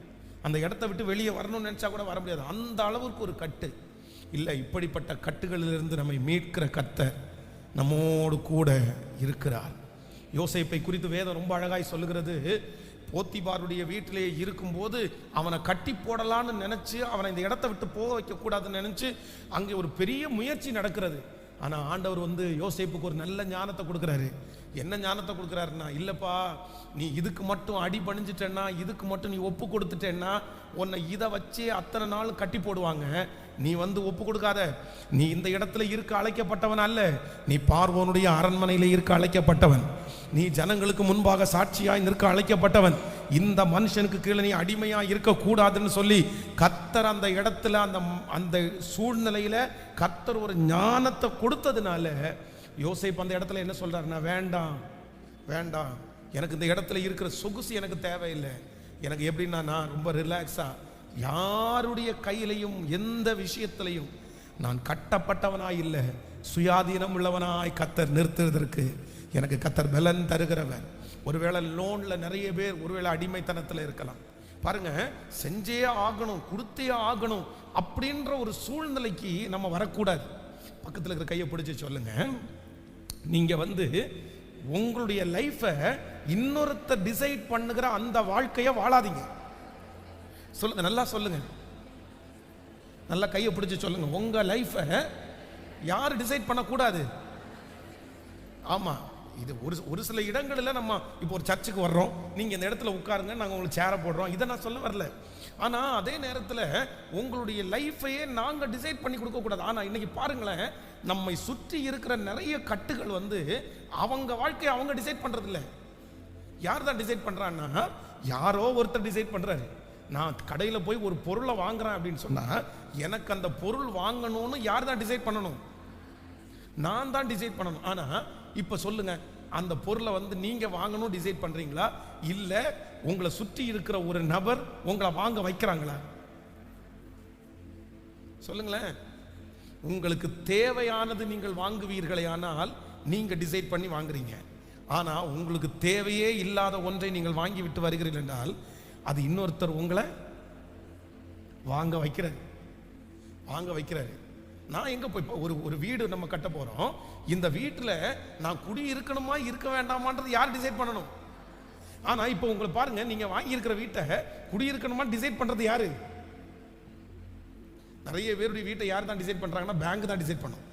அந்த இடத்த விட்டு வெளியே வரணும்னு நினச்சா கூட வர முடியாது, அந்த அளவுக்கு ஒரு கட்டு இல்லை. இப்படிப்பட்ட கட்டுகளிலிருந்து நம்மை மீட்கிற கர்த்தர் நம்மோடு கூட இருக்கிறார். யோசேப்பை குறித்து வேதம் ரொம்ப அழகாய் சொல்லுகிறது. போத்திபாருடைய வீட்டிலே இருக்கும்போது அவனை கட்டி போடலான்னு நினைச்சு, அவனை இந்த இடத்தை விட்டு போக வைக்க கூடாதுன்னு நினைச்சு அங்கே ஒரு பெரிய முயற்சி நடக்கிறது. ஆனால் ஆண்டவர் யோசேப்புக்கு ஒரு நல்ல ஞானத்தை கொடுக்குறாரு. என்ன ஞானத்தை கொடுக்குறாருன்னா, இல்லைப்பா, நீ இதுக்கு மட்டும் அடி பணிஞ்சிட்டேன்னா, இதுக்கு மட்டும் நீ ஒப்பு கொடுத்துட்டேன்னா, உன்னை இதை வச்சே அத்தனை நாள் கட்டி போடுவாங்க. நீ ஒப்பு கொடுக்காத. நீ இந்த இடத்துல இருக்க அழைக்கப்பட்டவன் அல்ல, நீ பார்வோனுடைய அரண்மனையில் இருக்க அழைக்கப்பட்டவன். நீ ஜனங்களுக்கு முன்பாக சாட்சியாய் நிற்க அழைக்கப்பட்டவன். இந்த மனுஷனுக்கு கீழே நீ அடிமையா இருக்கக்கூடாதுன்னு சொல்லி கர்த்தர் அந்த இடத்துல அந்த சூழ்நிலையில கர்த்தர் ஒரு ஞானத்தை கொடுத்ததுனால யோசேப்பு அந்த இடத்துல என்ன சொல்றாருன்னா, வேண்டாம் வேண்டாம், எனக்கு இந்த இடத்துல இருக்கிற சொகுசு எனக்கு தேவையில்லை. எனக்கு எப்படின்னா, நான் ரொம்ப ரிலாக்ஸா யாருடைய கையிலையும் எந்த விஷயத்திலையும் நான் கட்டப்பட்டவனாய் இல்லை, சுயாதீனம் உள்ளவனாய் கர்த்தர் நிறுத்துவதற்கு எனக்கு கர்த்தர் பலன் தருகிறவர். ஒருவேளை லோன்ல நிறைய பேர் ஒருவேளை அடிமைத்தனத்தில் இருக்கலாம். பாருங்க, செஞ்சே ஆகணும், கொடுத்தே ஆகணும் அப்படின்ற ஒரு சூழ்நிலைக்கு நம்ம வரக்கூடாது. பக்கத்தில் இருக்கிற கையை பிடிச்சி சொல்லுங்க, நீங்க உங்களுடைய லைஃபை இன்னொருத்தர் டிசைட் பண்ணுகிற அந்த வாழ்க்கையை வாழாதீங்க. சொல்லுங்க, நல்லா சொல்லுங்க, நல்லா கையை பிடிச்சி சொல்லுங்க, உங்க லைஃபை யார் டிசைட் பண்ணக்கூடாது. ஆமா, இது ஒரு சில இடங்களில் நம்ம இப்போ ஒரு சர்ச்சுக்கு வர்றோம், நீங்கள் இந்த இடத்துல உட்காருங்க, நாங்கள் உங்களுக்கு சேரை போடுறோம், இதை நான் சொல்ல வரல. ஆனால் அதே நேரத்தில் உங்களுடைய லைஃபையே நாங்கள் டிசைட் பண்ணி கொடுக்கக்கூடாது. ஆனால் இன்னைக்கு பாருங்களேன், நம்மை சுற்றி இருக்கிற நிறைய கட்டுகள் அவங்க வாழ்க்கையை அவங்க டிசைட் பண்ணுறது இல்லை. யார் தான் டிசைட் பண்ணுறான்னா, யாரோ ஒருத்தர் டிசைட் பண்ணுறாரு. நான் கடையில் போய் ஒரு பொருளை வாங்குறேன் அப்படின்னு சொன்னால் எனக்கு அந்த பொருள் வாங்கணும்னு யார் தான் டிசைட் பண்ணணும்? நான் தான் டிசைட் பண்ணணும். ஆனால் இப்போ சொல்லுங்க, அந்த பொருளை நீங்க வாங்கணும் டிசைட் பண்றீங்களா, இல்ல உங்களை சுற்றி இருக்கிற ஒரு நபர் உங்களை வாங்க வைக்கிறாங்களா? சொல்லுங்களேன். உங்களுக்கு தேவையானது நீங்கள் வாங்குவீர்களே, ஆனால் நீங்க டிசைட் பண்ணி வாங்குறீங்க. ஆனா உங்களுக்கு தேவையே இல்லாத ஒன்றை நீங்கள் வாங்கி விட்டு வருகிறீர்கள் என்றால் அது இன்னொருத்தர் உங்களை வாங்க வைக்கிறாரு. நான் எங்க போய் ஒரு வீடு நம்ம கட்ட போறோம், இந்த வீட்டில் நான் குடி இருக்கணுமா இருக்க வேண்டாமான்றது யார் டிசைட் பண்ணணும்? ஆனா இப்போ உங்களை பாருங்க, நீங்க வாங்கி இருக்கிற வீட்டை குடி இருக்கணுமா டிசைட் பண்றது யாரு? நிறைய பேருடைய வீட்டை யார் தான் டிசைட் பண்றாங்கன்னா, பேங்க் தான் டிசைட் பண்ணும்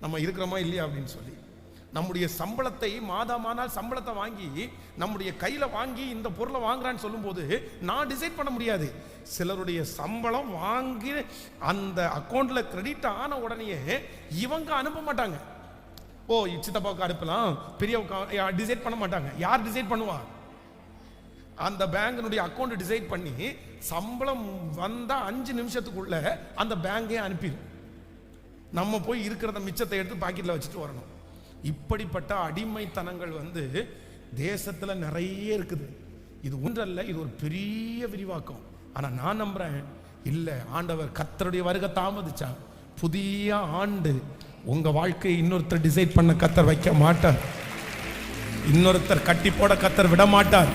நம்ம இருக்கிறோமா இல்லையா அப்படின்னு சொல்லி. நம்முடைய சம்பளத்தை மாதமானால் சம்பளத்தை வாங்கி நம்முடைய கையில வாங்கி இந்த பொருளை வாங்குறான்னு சொல்லும்போது நான் டிசைட் பண்ண முடியாது. சிலருடைய சம்பளம் வாங்கி அந்த அக்கௌண்ட்ல கிரெடிட் ஆன உடனே இவங்க அனுப்ப மாட்டாங்க. ஓ, சித்தப்பாவுக்கு அனுப்பலாம், பெரியவுக்கு டிசைட் பண்ண மாட்டாங்க. யார் டிசைட் பண்ணுவா? அந்த பேங்கினுடைய அக்கௌண்ட் டிசைட் பண்ணி சம்பளம் வந்தா 5 நிமிஷத்துக்குள்ள அந்த பேங்கே அனுப்பிடும். நம்ம போய் இருக்கிறத மிச்சத்தை எடுத்து பாக்கெட்ல வச்சுட்டு வரணும். இப்படிப்பட்ட அடிமைத்தனங்கள் தேசத்துல நிறைய இருக்குது. இது ஒன்றல்ல, இது ஒரு பெரிய விரிவாக்கம். ஆனா நான் நம்புறேன், இல்ல, ஆண்டவர் கர்த்தருடைய வருகை தாமதிச்சா புதிய ஆண்டு உங்க வாழ்க்கையை இன்னொருத்தர் டிசைட் பண்ண கர்த்தர் வைக்க மாட்டார். இன்னொருத்தர் கட்டி போட கர்த்தர் விட மாட்டார்.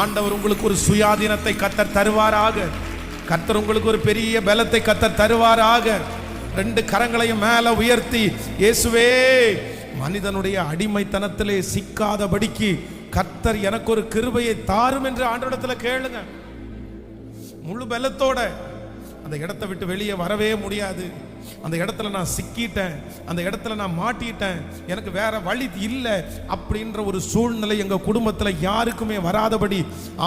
ஆண்டவர் உங்களுக்கு ஒரு சுயாதீனத்தை கர்த்தர் தருவாராக. கர்த்தர் உங்களுக்கு ஒரு பெரிய பலத்தை கர்த்தர் தருவாராக. 2 கரங்களையும் மேல உயர்த்தி, இயேசுவே, மனிதனுடைய அடிமைத்தனத்திலே சிக்காதபடிக்கு கர்த்தர் எனக்கு ஒரு கிருபையை தாரும் என்று ஆண்டவரிடத்தில் கேளுங்க. முழு பலத்தோட. அந்த இடத்தை விட்டு வெளியே வரவே முடியாது. அந்த இடத்துல நான் சிக்கிட்டேன், அந்த இடத்துல நான் மாட்டிட்டேன், எனக்கு வேற வழி இல்லை அப்படின்ற ஒரு சூழ்நிலை எங்க குடும்பத்தில் யாருக்குமே வராதபடி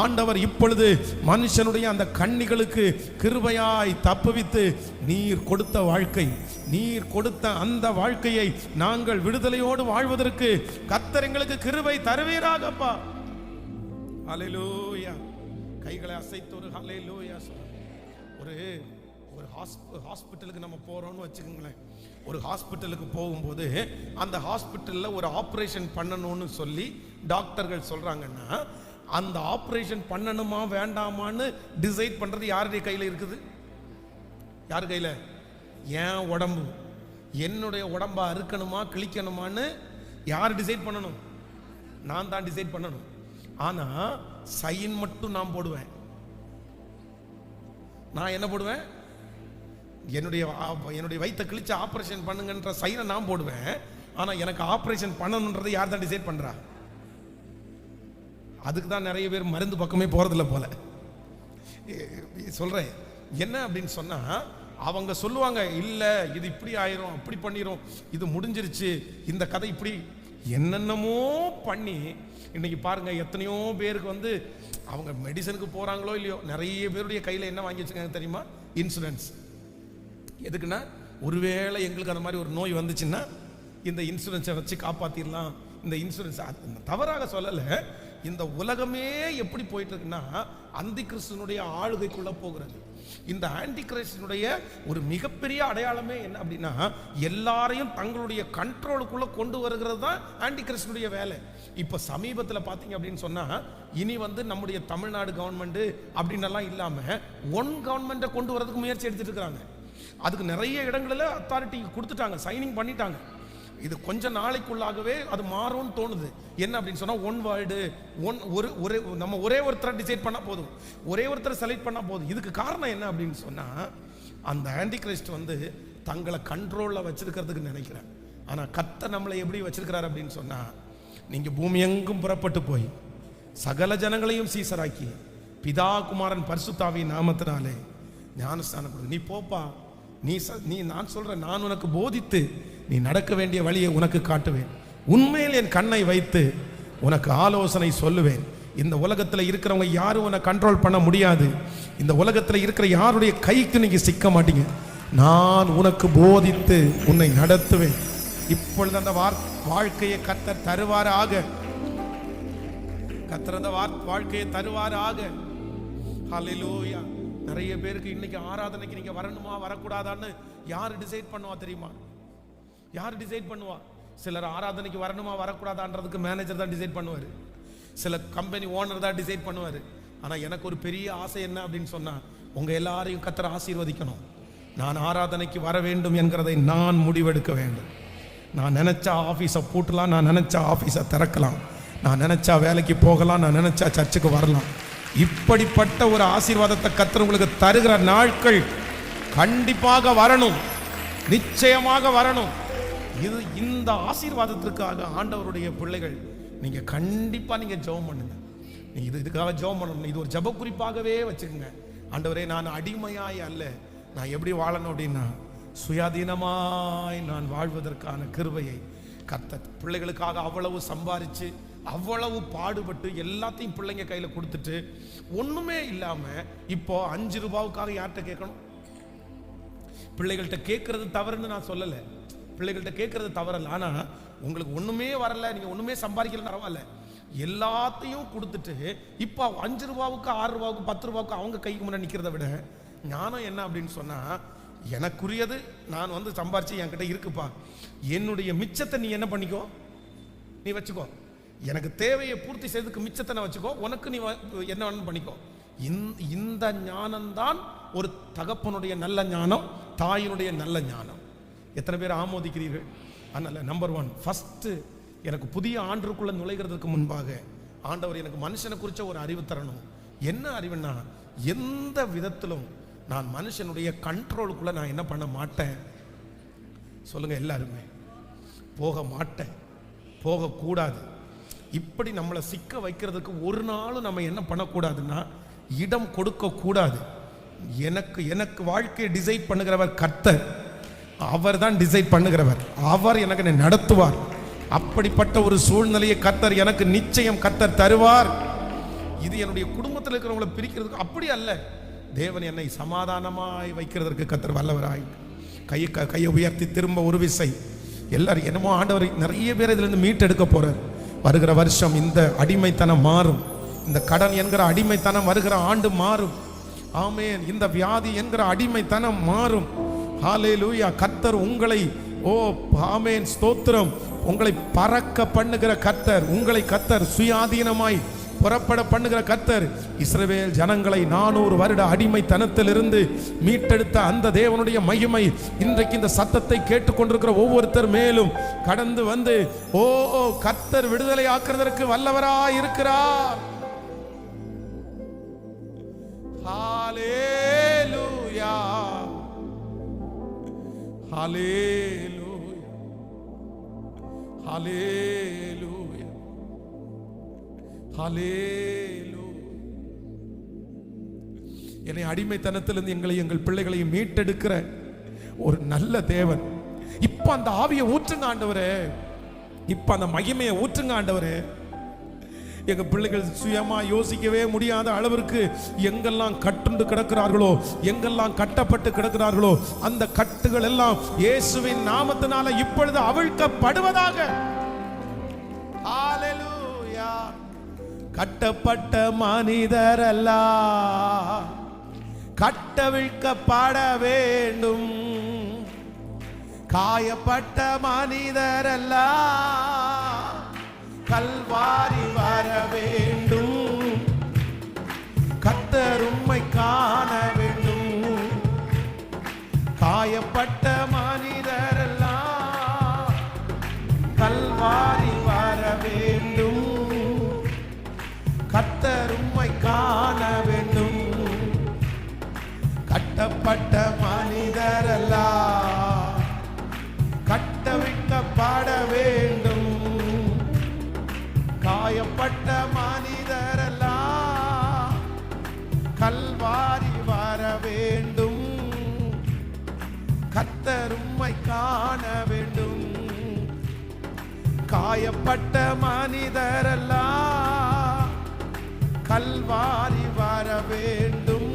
ஆண்டவர் இப்பொழுது மனுஷனுடைய அந்த கண்ணிகளுக்கு கிருபையாய் தப்புவித்து, நீர் கொடுத்த வாழ்க்கை, நீர் கொடுத்த அந்த வாழ்க்கையை நாங்கள் விடுதலையோடு வாழ்வதற்கு கர்த்தர் எங்களுக்கு கிருபை தருவீராகப்பா. ஹல்லேலூயா. கைகளை அசைத்து ஒரு ஹல்லேலூயா சொல்லுங்க. ஒரு ஹாஸ்பிட்டலுக்கு நம்ம போறோம்னு வச்சுக்கோங்களேன். ஒரு ஹாஸ்பிட்டலுக்கு போகும்போது அந்த ஹாஸ்பிட்டலில் ஒரு ஆப்ரேஷன் பண்ணணும்னு சொல்லி டாக்டர்கள் சொல்றாங்கன்னா, அந்த ஆப்ரேஷன் பண்ணணுமா வேண்டாமான்னு டிசைட் பண்றது யாருடைய கையில் இருக்குது? யார் கையில்? என் உடம்பு, என்னுடைய உடம்பா அறுக்கணுமா கிழிக்கணுமான்னு யார் டிசைட் பண்ணணும்? நான் தான் டிசைட் பண்ணணும். ஆனா சைன் மட்டும் நான் போடுவேன். நான் என்ன போடுவேன்? என்னுடைய வயித்தை கிழிச்சு ஆப்ரேஷன் பண்ணுங்கன்ற சைனை நான் போடுவேன். ஆனா எனக்கு ஆப்ரேஷன் பண்ணணுன்றதை யார் தான் டிசைட் பண்றா? அதுக்கு தான் நிறைய பேர் மருந்து பக்கமே போறதில்ல போல. சொல்றேன் என்ன அப்படின்னு சொன்னா, அவங்க சொல்லுவாங்க, இல்ல இது இப்படி ஆயிரும், அப்படி பண்ணிரும், இது முடிஞ்சிருச்சு, இந்த கதை இப்படி என்னென்னமோ பண்ணி இன்னைக்கு பாருங்க எத்தனையோ பேருக்கு அவங்க மெடிசனுக்கு போறாங்களோ இல்லையோ, நிறைய பேருடைய கையில என்ன வாங்கி வச்சுக்காங்க தெரியுமா? இன்சூரன்ஸ். எதுக்குன்னா, ஒருவேளை எங்களுக்கு அந்த மாதிரி ஒரு நோய் வந்துச்சுன்னா இந்த இன்சூரன்ஸை வச்சு காப்பாத்திடலாம். இந்த இன்சூரன்ஸ் தவறாக சொல்லல, இந்த உலகமே எப்படி போயிட்டு இருக்குன்னா அந்தி கிறிஸ்துனுடைய ஆளுகைக்குள்ள போகிறது. இந்த ஆன்டி கிரைஸ்டினுடைய ஒரு மிகப்பெரிய அடையாளமே என்ன அப்படின்னா, எல்லாரையும் தங்களுடைய கண்ட்ரோலுக்குள்ள கொண்டு வருகிறது தான் ஆன்டி கிரைஸ்டினுடைய வேலை. இப்போ சமீபத்தில் பார்த்தீங்க அப்படின்னு சொன்னா, இனி நம்முடைய தமிழ்நாடு கவர்மெண்ட் அப்படின்னு எல்லாம் இல்லாம ஒன் கவர்மெண்ட்டை கொண்டு வரதுக்கு முயற்சி எடுத்துட்டு இருக்காங்க. அதுக்கு நிறைய இடங்களில் அத்தாரிட்டி கொடுத்துட்டாங்க, சைனிங் பண்ணிட்டாங்க. இது கொஞ்ச நாளைக்குள்ளாகவே அது மாறும்னு தோணுது. என்ன அப்படின்னு சொன்னா, ஒன் வேர்ல்டு, நம்ம ஒரே ஒருத்தரை டிசைட் பண்ணா போதும், ஒரே ஒருத்தரை செலக்ட் பண்ணா போதும். இதுக்கு காரணம் என்ன அப்படின்னு சொன்னா, அந்த ஆன்டி கிரைஸ்ட் தங்களை கண்ட்ரோல்ல வச்சிருக்கிறதுக்கு நினைக்கிறேன். ஆனா கர்த்தர் நம்மளை எப்படி வச்சிருக்கிறார் அப்படின்னு சொன்னா, நீங்க பூமி எங்கும் புறப்பட்டு போய் சகல ஜனங்களையும் சீசராக்கி பிதா குமாரன் பரிசுத்தாவியின் நாமத்தினாலே ஞானஸ்தானம் கொடு. நீ போப்பா, நீ நான் சொல்றேன், நான் உனக்கு போதித்து நீ நடக்க வேண்டிய வழியை உனக்கு காட்டுவேன். உண்மையில் என் கண்ணை வைத்து உனக்கு ஆலோசனை சொல்லுவேன். இந்த உலகத்தில் இருக்கிறவங்க யாரும் உன்னை கண்ட்ரோல் பண்ண முடியாது. இந்த உலகத்தில் இருக்கிற யாருடைய கைக்கு நீங்க சிக்க மாட்டீங்க. நான் உனக்கு போதித்து உன்னை நடத்துவேன். இப்பொழுது அந்த வாழ்க்கையை கர்த்தர் தருவாராக. கர்த்தர் அந்த வாழ்க்கையை தருவாராக. ஹல்லேலூயா. நிறைய பேருக்கு இன்னைக்கு ஆராதனைக்கு நீங்க வரணுமா வரக்கூடாதான்னு யாரு டிசைட் பண்ணுவா தெரியுமா? யார் டிசைட் பண்ணுவா? சிலர் ஆராதனைக்கு வரணுமா வரக்கூடாதான்றதுக்கு மேனேஜர் தான் டிசைட் பண்ணுவார், சில கம்பெனி ஓனர் தான் டிசைட் பண்ணுவார். ஆனால் எனக்கு ஒரு பெரிய ஆசை என்ன அப்படின்னு சொன்னால், உங்கள் எல்லாரையும் கர்த்தர் ஆசீர்வதிக்கணும். நான் ஆராதனைக்கு வர வேண்டும் என்கிறதை நான் முடிவெடுக்க வேண்டும். நான் நினச்சா ஆஃபீஸை பூட்டலாம், நான் நினச்சா ஆஃபீஸை திறக்கலாம், நான் நினச்சா வேலைக்கு போகலாம், நான் நினச்சா சர்ச்சுக்கு வரலாம். இப்படிப்பட்ட ஒரு ஆசீர்வாதத்தை கர்த்தர் உங்களுக்கு தருகிற நாட்கள் கண்டிப்பாக வரணும், நிச்சயமாக வரணும். இந்த ஆசீர்வாதத்திற்காக ஆண்டவருடைய பிள்ளைகள் நீங்க கண்டிப்பா நீங்க ஜெபம் பண்ணுங்க. நீங்க இதுக்காக ஜெபம் பண்ணணும். இது ஒரு ஜெப குறிப்பாகவே வச்சுக்கோங்க. ஆண்டவரே, நான் அடிமையாய் அல்ல, நான் எப்படி வாழணும் அப்படின்னா, சுயாதீனமாய் நான் வாழ்வதற்கான கிருபையை கர்த்தர் பிள்ளைகளுக்காக அவ்வளவு சம்பாரிச்சு அவ்வளவு பாடுபட்டு எல்லாத்தையும் பிள்ளைங்க கையில கொடுத்துட்டு ஒண்ணுமே இல்லாம இப்போ 5 ரூபாவுக்காக யார்கிட்ட கேட்கணும்? பிள்ளைகள்கிட்ட கேட்கறது தவறுன்னு நான் சொல்லலை, பிள்ளைகள்கிட்ட கேட்கறது தவறல்ல. ஆனா உங்களுக்கு ஒண்ணுமே வரல, நீங்க ஒண்ணுமே சம்பாதிக்கல, பரவாயில்ல, எல்லாத்தையும் கொடுத்துட்டு இப்போ 5 ரூபாவுக்கு 6 ரூபாவுக்கு 10 ரூபாவுக்கு அவங்க கைக்கு முன்னாடி நிக்கிறத விட, ஞானம் என்ன அப்படின்னு சொன்னா, எனக்குரியது நான் சம்பாரிச்சு என்கிட்ட இருக்குப்பா, என்னுடைய மிச்சத்தை நீ என்ன பண்ணிக்கோ, நீ வச்சுக்கோ, எனக்கு தேவையை பூர்த்தி செய்ததுக்கு மிச்சத்தை நான் வச்சுக்கோ, உனக்கு நீ என்ன வேணும் பண்ணிக்கோ. இந்த ஞானம்தான் ஒரு தகப்பனுடைய நல்ல ஞானம், தாயினுடைய நல்ல ஞானம். எத்தனை பேர் ஆமோதிக்கிறீர்கள்? அதனால நம்பர் 1, ஃபர்ஸ்ட் எனக்கு புதிய ஆண்டுக்குள்ள நுழைகிறதுக்கு முன்பாக ஆண்டவர் எனக்கு மனுஷனை குறிச்ச ஒரு அறிவு தரணும். என்ன அறிவுன்னா, எந்த விதத்திலும் நான் மனுஷனுடைய கண்ட்ரோலுக்குள்ள நான் என்ன பண்ண மாட்டேன் சொல்லுங்க எல்லாருமே, போக மாட்டேன், போகக்கூடாது. இப்படி நம்மளை சிக்க வைக்கிறதுக்கு ஒரு நாளும் நம்ம என்ன பண்ணக்கூடாதுன்னா, இடம் கொடுக்க கூடாது. எனக்கு வாழ்க்கையை டிசைட் பண்ணுகிறவர் கர்த்தர், அவர் தான் டிசைட் பண்ணுகிறவர், அவர் எனக்கு நடத்துவார். அப்படிப்பட்ட ஒரு சூழ்நிலையை கர்த்தர் எனக்கு நிச்சயம் கர்த்தர் தருவார். இது என்னுடைய குடும்பத்தில் இருக்கிறவங்களை பிரிக்கிறதுக்கு அப்படி அல்ல, தேவன் என்னை சமாதானமாய் வைக்கிறதற்கு கர்த்தர் வல்லவராய். கையை உயர்த்தி திரும்ப ஒரு விசை எல்லாரும் என்னமோ ஆண்டவர் நிறைய பேர் இதிலிருந்து மீட்டெடுக்க போறார். வருகிற வருஷம் இந்த அடிமைத்தனம் மாறும், இந்த கடன் என்கிற அடிமைத்தனம் வருகிற ஆண்டு மாறும். ஆமென். இந்த வியாதி என்கிற அடிமைத்தனம் மாறும். ஹல்லேலூயா. கர்த்தர் உங்களை ஆமென் ஸ்தோத்திரம், உங்களை பறக்க பண்ணுகிற கர்த்தர், உங்களை கர்த்தர் சுயாதீனமாய் புறப்பட பண்ணுகிற கர்த்தர். இஸ்ரவேல் ஜனங்களை 400 வருட அடிமைத்தனத்திலிருந்து மீட்டெடுத்த அந்த தேவனுடைய மகிமை இன்றைக்கு இந்த சத்தத்தை கேட்டுக்கொண்டிருக்கிற ஒவ்வொருத்தர் மேலும் கடந்து வந்து கர்த்தர் விடுதலை ஆக்குறதற்கு வல்லவராய் இருக்கிறார். ஹல்லேலூயா, ஹல்லேலூயா, ஹல்லேலூயா, ஹல்லேலூயா. என்னை அடிமைத்தனத்திலிருந்து எங்கள் பிள்ளைகளையும் மீட்டெடுக்கிற ஒரு நல்ல தேவன். இப்ப அந்த ஆவியை ஊற்றுங்க ஆண்டவரே, இப்ப அந்த மகிமையை ஊற்றுங்க ஆண்டவரே. எங்க பிள்ளைகள் சுயமா யோசிக்கவே முடியாத அளவிற்கு எங்கெல்லாம் கட்டுண்டு கிடக்கிறார்களோ, எங்கெல்லாம் கட்டப்பட்டு கிடக்கிறார்களோ, அந்த கட்டுகள் எல்லாம் இயேசுவின் நாமத்தினால இப்பொழுது அவிழ்க்கப்படுவதாக. ஹல்லேலூயா. கட்டப்பட்ட மனிதரல்ல, கட்டவிழ்க்கப்பட வேண்டும். காயப்பட்ட மனிதரெல்லாம் கல்வாரி வர வேண்டும். கர்த்தர் உம்மை காண வேண்டும். காயப்பட்ட மனிதரெல்லாம் கல்வாரி வர வேண்டும். கர்த்தர் உம்மை காண வேண்டும். கட்டப்பட்ட மனிதரெல்லாம் கட்டவிழ்க்கப்பட வேண்டும். காயப்பட்ட மனிதரெல்லாம் கல்வாரி வர வேண்டும். கர்த்தர் உம்மை காண வேண்டும். காயப்பட்ட மனிதரெல்லாம் கல்வாரி வர வேண்டும்.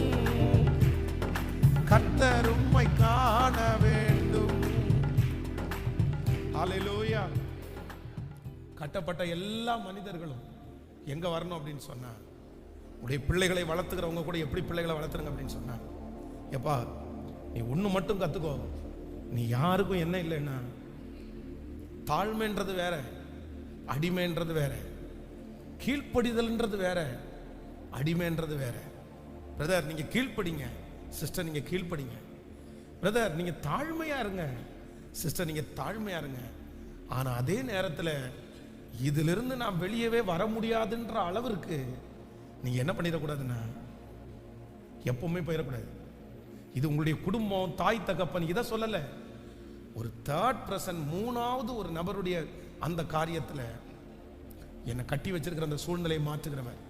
கர்த்தர் உம்மை காண வேண்டும். ஹல்லேலூயா. கட்டப்பட்ட எல்லா மனிதர்களும் எங்க வரணும் அப்படின்னு சொன்னா, உடைய பிள்ளைகளை வளர்த்துக்கிறவங்க கூட எப்படி பிள்ளைகளை வளர்த்துருங்க அப்படின்னு சொன்னா, எப்பா நீ ஒண்ணு மட்டும் கத்துக்கோ, நீ யாருக்கும் என்ன இல்லைன்னா, தாழ்மைன்றது வேற, அடிமைன்றது வேற, கீழ்ப்படிதல்ன்றது வேற, அடிமைன்றது வேற. பிரதர் நீங்க கீழ்ப்படிங்க, சிஸ்டர் நீங்க கீழ்ப்படிங்க. பிரதர் நீங்க தாழ்மையா இருங்க, சிஸ்டர் நீங்க தாழ்மையா இருங்க. ஆனா அதே நேரத்தில் இதிலிருந்து நான் வெளியவே வர முடியாதுன்ற அளவிற்கு நீங்க என்ன பண்ணிடக்கூடாதுன்னா, எப்பவுமே போயிடக்கூடாது. இது உங்களுடைய குடும்பம், தாய் தகப்பன், இதை சொல்லல. ஒரு தேர்ட் பர்சன், மூணாவது ஒரு நபருடைய அந்த காரியத்தில் என்னை கட்டி வச்சிருக்கிற அந்த சூழ்நிலையை மாற்றுகிறவர்.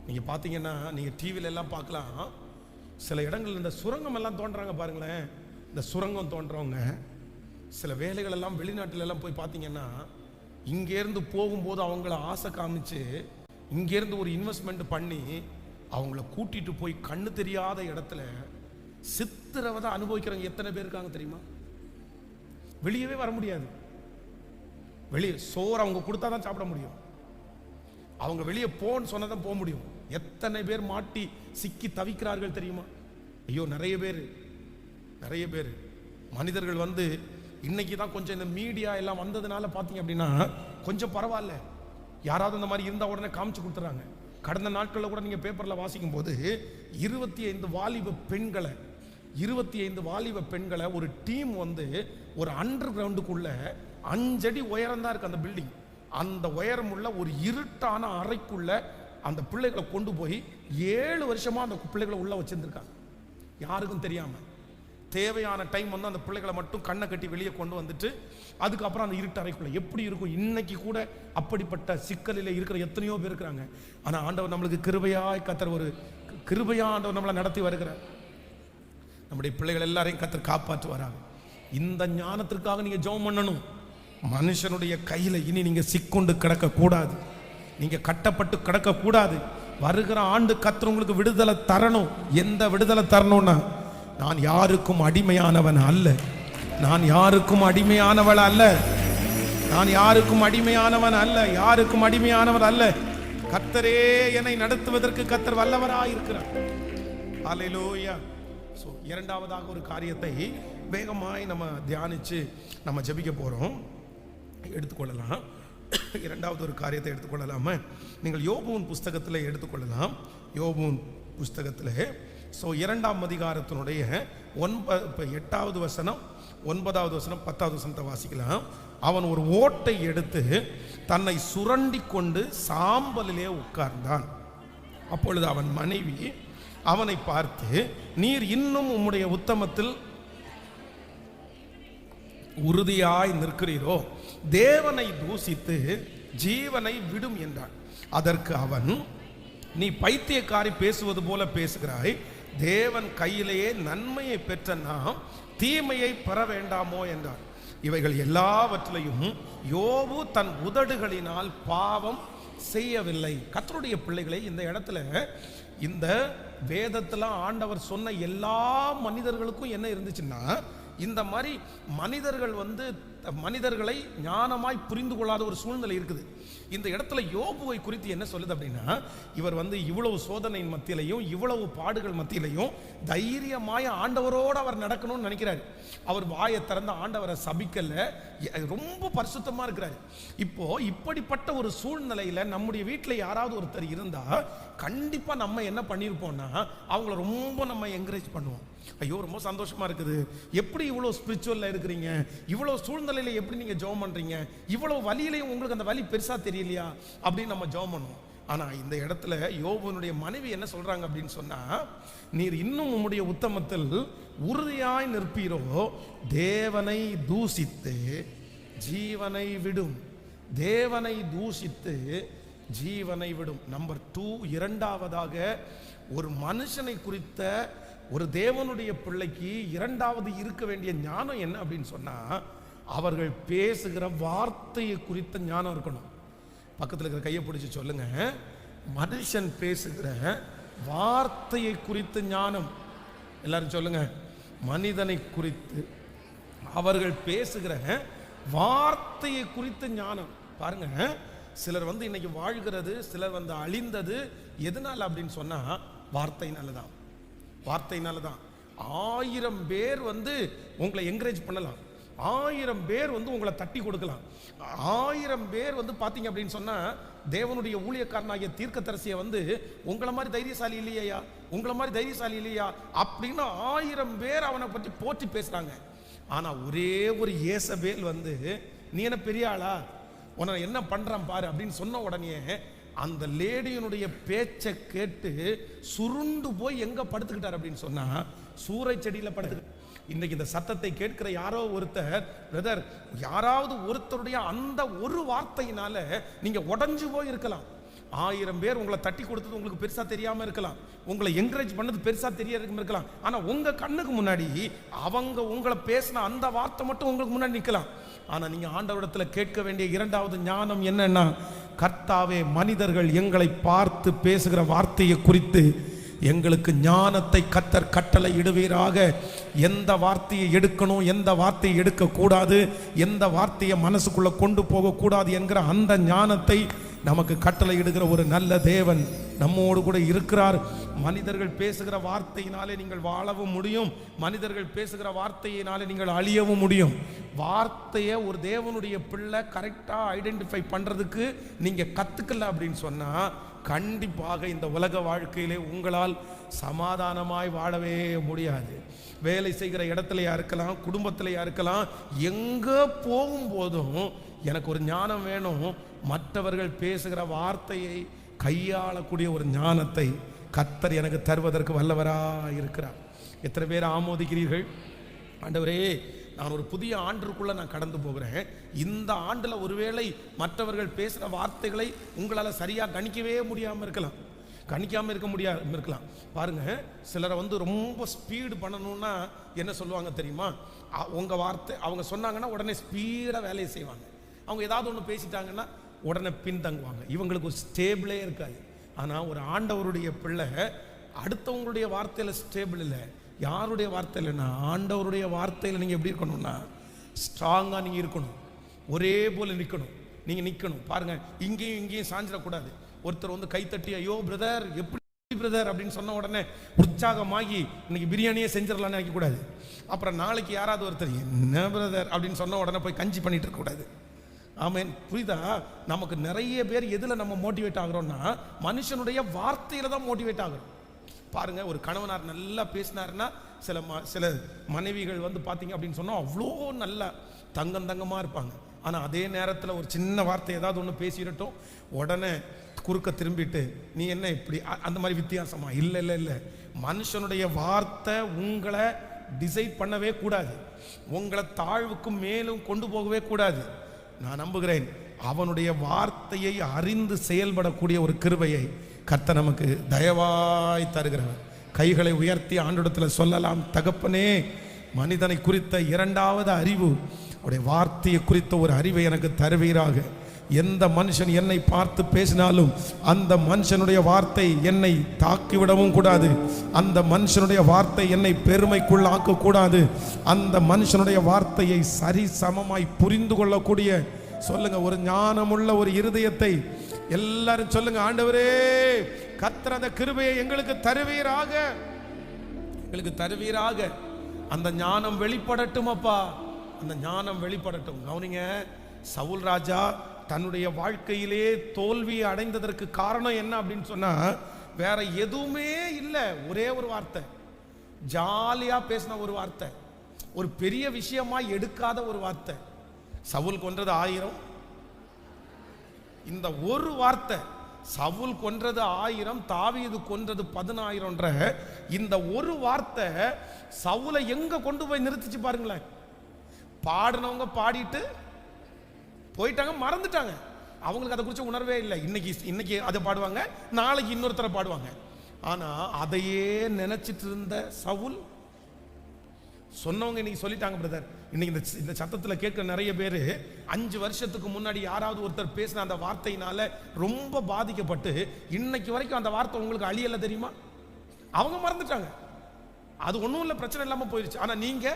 நீங்க பார்த்தீங்கன்னா, நீங்க டிவில எல்லாம் பார்க்கலாம், சில இடங்கள் இந்த சுரங்கம் எல்லாம் தோன்றாங்க பாருங்களேன். இந்த சுரங்கம் தோன்றவங்க சில வேலைகள் எல்லாம் வெளிநாட்டில எல்லாம் போய் பார்த்தீங்கன்னா, இங்கேருந்து போகும்போது அவங்கள ஆசை காமிச்சு இங்கேருந்து ஒரு இன்வெஸ்ட்மெண்ட் பண்ணி அவங்கள கூட்டிட்டு போய் கண்ணு தெரியாத இடத்துல சித்திரவதை அனுபவிக்கிறவங்க எத்தனை பேர் இருக்காங்க தெரியுமா? வெளியவே வர முடியாது. வெளியே சோறு அவங்க கொடுத்தா தான் சாப்பிட முடியும். அவங்க வெளியே போன்னு சொன்னதான் போக முடியும். எத்தனை பேர் மாட்டி சிக்கி தவிக்கிறார்கள் தெரியுமா? ஐயோ, நிறைய பேர் மனிதர்கள் வந்து இன்னைக்கு தான் கொஞ்சம் இந்த மீடியா எல்லாம் வந்ததுனால பார்த்தீங்க அப்படின்னா கொஞ்சம் பரவாயில்ல. யாராவது இந்த மாதிரி இருந்தால் உடனே காமிச்சு கொடுத்துறாங்க. கடந்த நாட்களில் கூட நீங்கள் பேப்பரில் வாசிக்கும் போது 25 வாலிப பெண்களை ஒரு டீம் வந்து ஒரு அண்டர் கிரவுண்டுக்குள்ள 5 அடி உயரம் தான் இருக்கு அந்த பில்டிங். அந்த உயரம் உள்ள ஒரு இருட்டான அறைக்குள்ள அந்த பிள்ளைகளை கொண்டு போய் 7 வருஷமா அந்த பிள்ளைகளை உள்ள வச்சிருந்திருக்காங்க, யாருக்கும் தெரியாம. தேவையான டைம் வந்து அந்த பிள்ளைகளை மட்டும் கண்ணை கட்டி வெளியே கொண்டு வந்துட்டு அதுக்கப்புறம் அந்த இருட்டு அறைக்குள்ள எப்படி இருக்கும். இன்னைக்கு கூட அப்படிப்பட்ட சிக்கலில் இருக்கிற எத்தனையோ பேர் இருக்கிறாங்க. ஆனா ஆண்டவர் நம்மளுக்கு கிருபையாய் கர்த்தர் ஒரு கிருபையா ஆண்டவர் நம்மளை நடத்தி வருகிறார். நம்முடைய பிள்ளைகள் எல்லாரையும் கர்த்தர் காப்பாற்று வராங்க. இந்த ஞானத்திற்காக நீங்க ஜெபம் பண்ணணும். மனுஷனுடைய கையில இனி நீங்க சிக்கொண்டு கிடக்க கூடாது, நீங்க கட்டப்பட்டு கிடக்க கூடாது. வருகிற ஆண்டு கர்த்தர் உங்களுக்கு விடுதலை தரணும். எந்த விடுதலை தரணும்னா, நான் யாருக்கும் அடிமையானவன் அல்ல, நான் யாருக்கும் அடிமையானவள் அல்ல, நான் யாருக்கும் அடிமையானவன் அல்ல, யாருக்கும் அடிமையானவர் அல்ல. கர்த்தரே என்னை நடத்துவதற்கு கர்த்தர் வல்லவராய் இருக்கிறார். ஹல்லேலூயா. சோ இரண்டாவதாக ஒரு காரியத்தை வேகமாய் நம்ம தியானிச்சு நம்ம ஜெபிக்க போறோம். எடுத்துக்கொள்ளலாம். இரண்டாவது ஒரு காரியத்தை எடுத்துக்கொள்ளலாமா? நீங்கள் யோபுவின் புஸ்தகத்தில் எடுத்துக்கொள்ளலாம். யோபுவின் புஸ்தகத்தில் 2ஆம் அதிகாரத்தினுடைய 8வது வசனம், 9வது வசனம், 10வது வசனத்தை வாசிக்கலாம். அவன் ஒரு ஓட்டை எடுத்து தன்னை சுரண்டி கொண்டு சாம்பலிலே உட்கார்ந்தான். அப்பொழுது அவன் மனைவி அவனை பார்த்து, நீர் இன்னும் உம்முடைய உத்தமத்தில் உறுதியாய் நிற்கிறீரோ, தேவனை தூசித்து ஜீவனை விடும் என்றான். அதற்கு அவன், நீ பைத்தியக்காரி பேசுவது போல பேசுகிறாய். தேவன் கையிலேயே நன்மையை பெற்ற நாம் தீமையை பெற வேண்டாமோ என்றார். இவைகள் எல்லாவற்றிலையும் யோபு தன் உதடுகளினால் பாவம் செய்யவில்லை. கர்த்தருடைய பிள்ளைகளை, இந்த இடத்துல இந்த வேதத்துல ஆண்டவர் சொன்ன எல்லா மனிதர்களுக்கும் என்ன இருந்துச்சுன்னா, இந்த மாதிரி மனிதர்கள் வந்து மனிதர்களை ஞானமாய் புரிந்து கொள்ளாத ஒரு சூழ்நிலை இருக்குது. இந்த இடத்துல யோபுவை குறித்து என்ன சொல்லுது அப்படின்னா, இவர் இவ்வளவு சோதனையின் மத்தியிலையும் இவ்வளவு பாடுகள் மத்தியிலையும் தைரியமாய ஆண்டவரோடு அவர் நடக்கணும்னு நினைக்கிறார். அவர் வாயை திறந்த ஆண்டவரை சபிக்கல, ரொம்ப பரிசுத்தமா இருக்கிறார். இப்போ இப்படிப்பட்ட ஒரு சூழ்நிலையில நம்முடைய வீட்டில் யாராவது ஒருத்தர் இருந்தா கண்டிப்பா நம்ம என்ன பண்ணியிருப்போம்னா, அவங்கள ரொம்ப நம்ம என்கரேஜ் பண்ணுவோம். ஐயோ ரொம்ப சந்தோஷமா இருக்குது, எப்படி இவ்வளோ ஸ்பிரிச்சுவல்ல இருக்கிறீங்க, இவ்வளோ சூழ்நிலையில எப்படி நீங்க ஜெபம் பண்றீங்க, இவ்வளோ வலியிலையும் உங்களுக்கு அந்த வலி பெருசா தெரியலையா அப்படின்னு நம்ம ஜெபம் பண்ணுவோம். ஆனா இந்த இடத்துல யோபுனுடைய மனைவி என்ன சொல்றாங்க அப்படின்னு சொன்னா, நீர் இன்னும் உம்முடைய உத்தமத்தில் உறுதியாய் நிற்பீரோ, தேவனை தூசித்து ஜீவனை விடும். தேவனை தூசித்து ஜீவனை விடும். நம்பர் 2, இரண்டாவதாக ஒரு மனுஷனை குறித்த ஒரு தேவனுடைய பிள்ளைக்கு இரண்டாவது இருக்க வேண்டிய ஞானம் என்ன அப்படின்னு சொன்னா, அவர்கள் பேசுகிற வார்த்தையை குறித்த ஞானம் இருக்கணும். பக்கத்தில் இருக்கிற கையை பிடிச்சி சொல்லுங்க, மனுஷன் பேசுகிற வார்த்தையை குறித்த ஞானம். எல்லாரும் சொல்லுங்க, மனிதனை குறித்து அவர்கள் பேசுகிற வார்த்தையை குறித்த ஞானம். பாருங்க, சிலர் இன்னைக்கு வாழ்கிறது, சிலர் அழிந்தது எதனால அப்படின்னு சொன்னா வார்த்தையினாலதான். வார்த்தையினாலதான். 1000 பேர் உங்களை என்கரேஜ் பண்ணலாம், 1000 பேர் உங்களை தட்டி கொடுக்கலாம், 1000 பேர் பாத்தீங்க அப்படின்னு சொன்னா தேவனுடைய ஊழியக்காரனாகிய தீர்க்கதரிசியை உங்களை மாதிரி தைரியசாலி இல்லையா, உங்களை மாதிரி தைரியசாலி இல்லையா அப்படின்னு 1000 பேர் அவனை பற்றி போற்றி பேசுறாங்க. ஆனா ஒரே ஒரு ஏசபேல் நீ என்ன பெரிய ஆளா, உன்னை என்ன பண்றான் பாரு அப்படின்னு சொன்ன உடனே அந்த லேடியினுடைய பேச்சை கேட்டு சுருண்டு போய் எங்க படுத்துக்கிட்டார் அப்படின்னு சொன்னா சூறை செடியில படுத்து. இன்னைக்கு இந்த சத்தத்தை கேட்கிற யாரோ ஒருத்தர், பிரதர், யாராவது ஒருத்தருடைய அந்த ஒரு வார்த்தையினால நீங்க உடைஞ்சு போய் இருக்கலாம். 1000 பேர் உங்களை தட்டி கொடுத்தது உங்களுக்கு பெருசா தெரியாம இருக்கலாம், உங்களை என்கரேஜ் பண்ணது பெருசா தெரியாம இருக்கலாம். ஆனா உங்க கண்ணுக்கு முன்னாடி அவங்க உங்களை பேசின அந்த வார்த்தை மட்டும் உங்களுக்கு முன்னாடி நிக்கலாம். ஆனா நீங்க ஆண்டவரிடத்துல கேட்க வேண்டிய இரண்டாவது ஞானம் என்னன்னா, கர்த்தாவே, மனிதர்கள் எங்களை பார்த்து பேசுகிற வார்த்தையை குறித்து எங்களுக்கு ஞானத்தை கர்த்தர் கட்டளை இடுவீராக. எந்த வார்த்தையை எடுக்கணும், எந்த வார்த்தையை எடுக்கக்கூடாது, எந்த வார்த்தையை மனசுக்குள்ள கொண்டு போகக்கூடாது என்கிற அந்த ஞானத்தை நமக்கு கட்டளை இடுகிற ஒரு நல்ல தேவன் நம்மோடு கூட இருக்கிறார். மனிதர்கள் பேசுகிற வார்த்தையினாலே நீங்கள் வாழவும் முடியும், மனிதர்கள் பேசுகிற வார்த்தையினாலே நீங்கள் அழியவும் முடியும். வார்த்தையை ஒரு தேவனுடைய பிள்ளை கரெக்டா ஐடென்டிஃபை பண்றதுக்கு நீங்க கத்துக்கல அப்படின்னு சொன்னா கண்டிப்பாக இந்த உலக வாழ்க்கையிலே உங்களால் சமாதானமாய் வாழவே முடியாது. வேலை செய்கிற இடத்துலையா இருக்கலாம், குடும்பத்திலையா இருக்கலாம், எங்க போகும்போதும் எனக்கு ஒரு ஞானம் வேணும். மற்றவர்கள் பேசுகிற வார்த்தையை கையாளக்கூடிய ஒரு ஞானத்தை கர்த்தர் எனக்கு தருவதற்கு வல்லவராக இருக்கிறார். எத்தனை பேர் ஆமோதிக்கிறீர்கள்? ஆண்டவரே, நான் ஒரு புதிய ஆண்டிற்குள்ள நான் கடந்து போகிறேன். இந்த ஆண்டுல ஒருவேளை மற்றவர்கள் பேசுகிற வார்த்தைகளை உங்களால் சரியா கணிக்கவே முடியாமல் இருக்கலாம், கணிக்காமல் இருக்கலாம். பாருங்க, சிலரை ரொம்ப ஸ்பீடு பண்ணணும்னா என்ன சொல்லுவாங்க தெரியுமா? உங்க வார்த்தை அவங்க சொன்னாங்கன்னா உடனே ஸ்பீடாக வேலையை செய்வாங்க. அவங்க ஏதாவது ஒன்று பேசிட்டாங்கன்னா உடனே பின்தங்குவாங்க. இவங்களுக்கு ஒரு ஸ்டேபிளே இருக்காது. ஆனால் ஒரு ஆண்டவருடைய பிள்ளை அடுத்தவங்களுடைய வார்த்தையில் ஸ்டேபிள் இல்லை. யாருடைய வார்த்தையில்னா ஆண்டவருடைய வார்த்தையில் நீங்கள் எப்படி இருக்கணும்னா ஸ்ட்ராங்காக நீங்கள் இருக்கணும், ஒரே போல் நிற்கணும், நீங்கள் நிற்கணும். பாருங்கள், இங்கேயும் இங்கேயும் சாஞ்சிடக்கூடாது. ஒருத்தர் கைத்தட்டி ஐயோ பிரதர் எப்படி பிரதர் அப்படின்னு சொன்ன உடனே உற்சாகமாகி இன்னைக்கு பிரியாணியே செஞ்சிடலான்னு நினைக்கக்கூடாது. அப்புறம் நாளைக்கு யாராவது ஒருத்தர் என்ன பிரதர் அப்படின்னு சொன்ன உடனே போய் கஞ்சி பண்ணிட்டு இருக்கக்கூடாது. ஆமென், புரியுதா? நமக்கு நிறைய பேர் எதில் நம்ம மோட்டிவேட் ஆகிறோம்னா மனுஷனுடைய வார்த்தையில் தான் மோட்டிவேட் ஆகிறோம். பாருங்க, ஒரு கணவனார் நல்லா பேசினாருன்னா சில மனைவிகள் பார்த்தீங்க அப்படின்னு சொன்னால் அவ்வளோ நல்லா தங்கமாக இருப்பாங்க. ஆனால் அதே நேரத்தில் ஒரு சின்ன வார்த்தை ஏதாவது ஒன்று பேசிடட்டும், உடனே குறுக்க திரும்பிட்டு நீ என்ன இப்படி அந்த மாதிரி வித்தியாசமா? இல்லை இல்லை இல்லை, மனுஷனுடைய வார்த்தை உங்களை டிசைட் பண்ணவே கூடாது, உங்களை தாழ்வுக்கும் மேலும் கொண்டு போகவே கூடாது. நான் நம்புகிறேன் அவனுடைய வார்த்தையை அறிந்து செயல்படக்கூடிய ஒரு கிருபையை கர்த்தர் நமக்கு தயவாய் தருகிறவர். கைகளை உயர்த்தி ஆண்டவரிடத்தில் சொல்லலாம், தகப்பனே, மனிதனை குறித்த இரண்டாவது அறிவு, அவருடைய வார்த்தையை குறித்த ஒரு அறிவை எனக்கு தருவீராக. எந்த மனுஷன் என்னை பார்த்து பேசினாலும் அந்த மனுஷனுடைய வார்த்தை என்னை தாக்கிவிடவும் கூடாது. அந்த மனுஷனுடைய வார்த்தை என்னை பெருமைக்குள் ஆக்கக்கூடாது. அந்த மனுஷனுடைய வார்த்தையை சரி சமமாய் புரிந்து கொள்ளக்கூடிய, சொல்லுங்க, ஒரு ஞானமுள்ள ஒரு இருதயத்தை எல்லாரும் சொல்லுங்க, ஆண்டவரே கர்த்தர் அந்த கிருபையை எங்களுக்கு தருவீராக, எங்களுக்கு தருவீராக. அந்த ஞானம் வெளிப்படட்டும் அப்பா, அந்த ஞானம் வெளிப்படட்டும். கவனிங்க, சவுல் ராஜா தன்னுடைய வாழ்க்கையிலே தோல்வியை அடைந்ததற்கு காரணம் என்ன அப்படின்னு சொன்னா, வேற எதுவுமே இல்லை, ஒரே ஒரு வார்த்தை, ஜாலியா பேசின ஒரு வார்த்தை, ஒரு பெரிய விஷயமா எடுக்காத ஒரு வார்த்தை. சவுல் கொன்றது 1000, இந்த ஒரு வார்த்தை, சவுல் கொன்றது 1000, தாவீது கொன்றது 10000ன்ற இந்த ஒரு வார்த்தை சவுலை எங்க கொண்டு போய் நிறுத்திச்சு பாருங்களேன். பாடினவங்க பாடிட்டு போயிட்டாங்க, மறந்துட்டாங்க, அவங்களுக்கு அதை குறித்து உணர்வே இல்லை. இன்னைக்கு அதை பாடுவாங்க, நாளைக்கு இன்னொருத்தரை பாடுவாங்க. ஆனா அதையே நினைச்சிட்டு இருந்த சவுல், சொன்னவங்க இன்னைக்கு சொல்லிட்டாங்க பிரதர். இன்னைக்கு இந்த சத்தத்தில் கேட்கிற நிறைய பேர் 5 வருஷத்துக்கு முன்னாடி யாராவது ஒருத்தர் பேசின அந்த வார்த்தையினால ரொம்ப பாதிக்கப்பட்டு இன்னைக்கு வரைக்கும் அந்த வார்த்தை உங்களுக்கு அழியல தெரியுமா? அவங்க மறந்துட்டாங்க, அது ஒன்றும் இல்லை, பிரச்சனை இல்லாமல் போயிடுச்சு. ஆனா நீங்க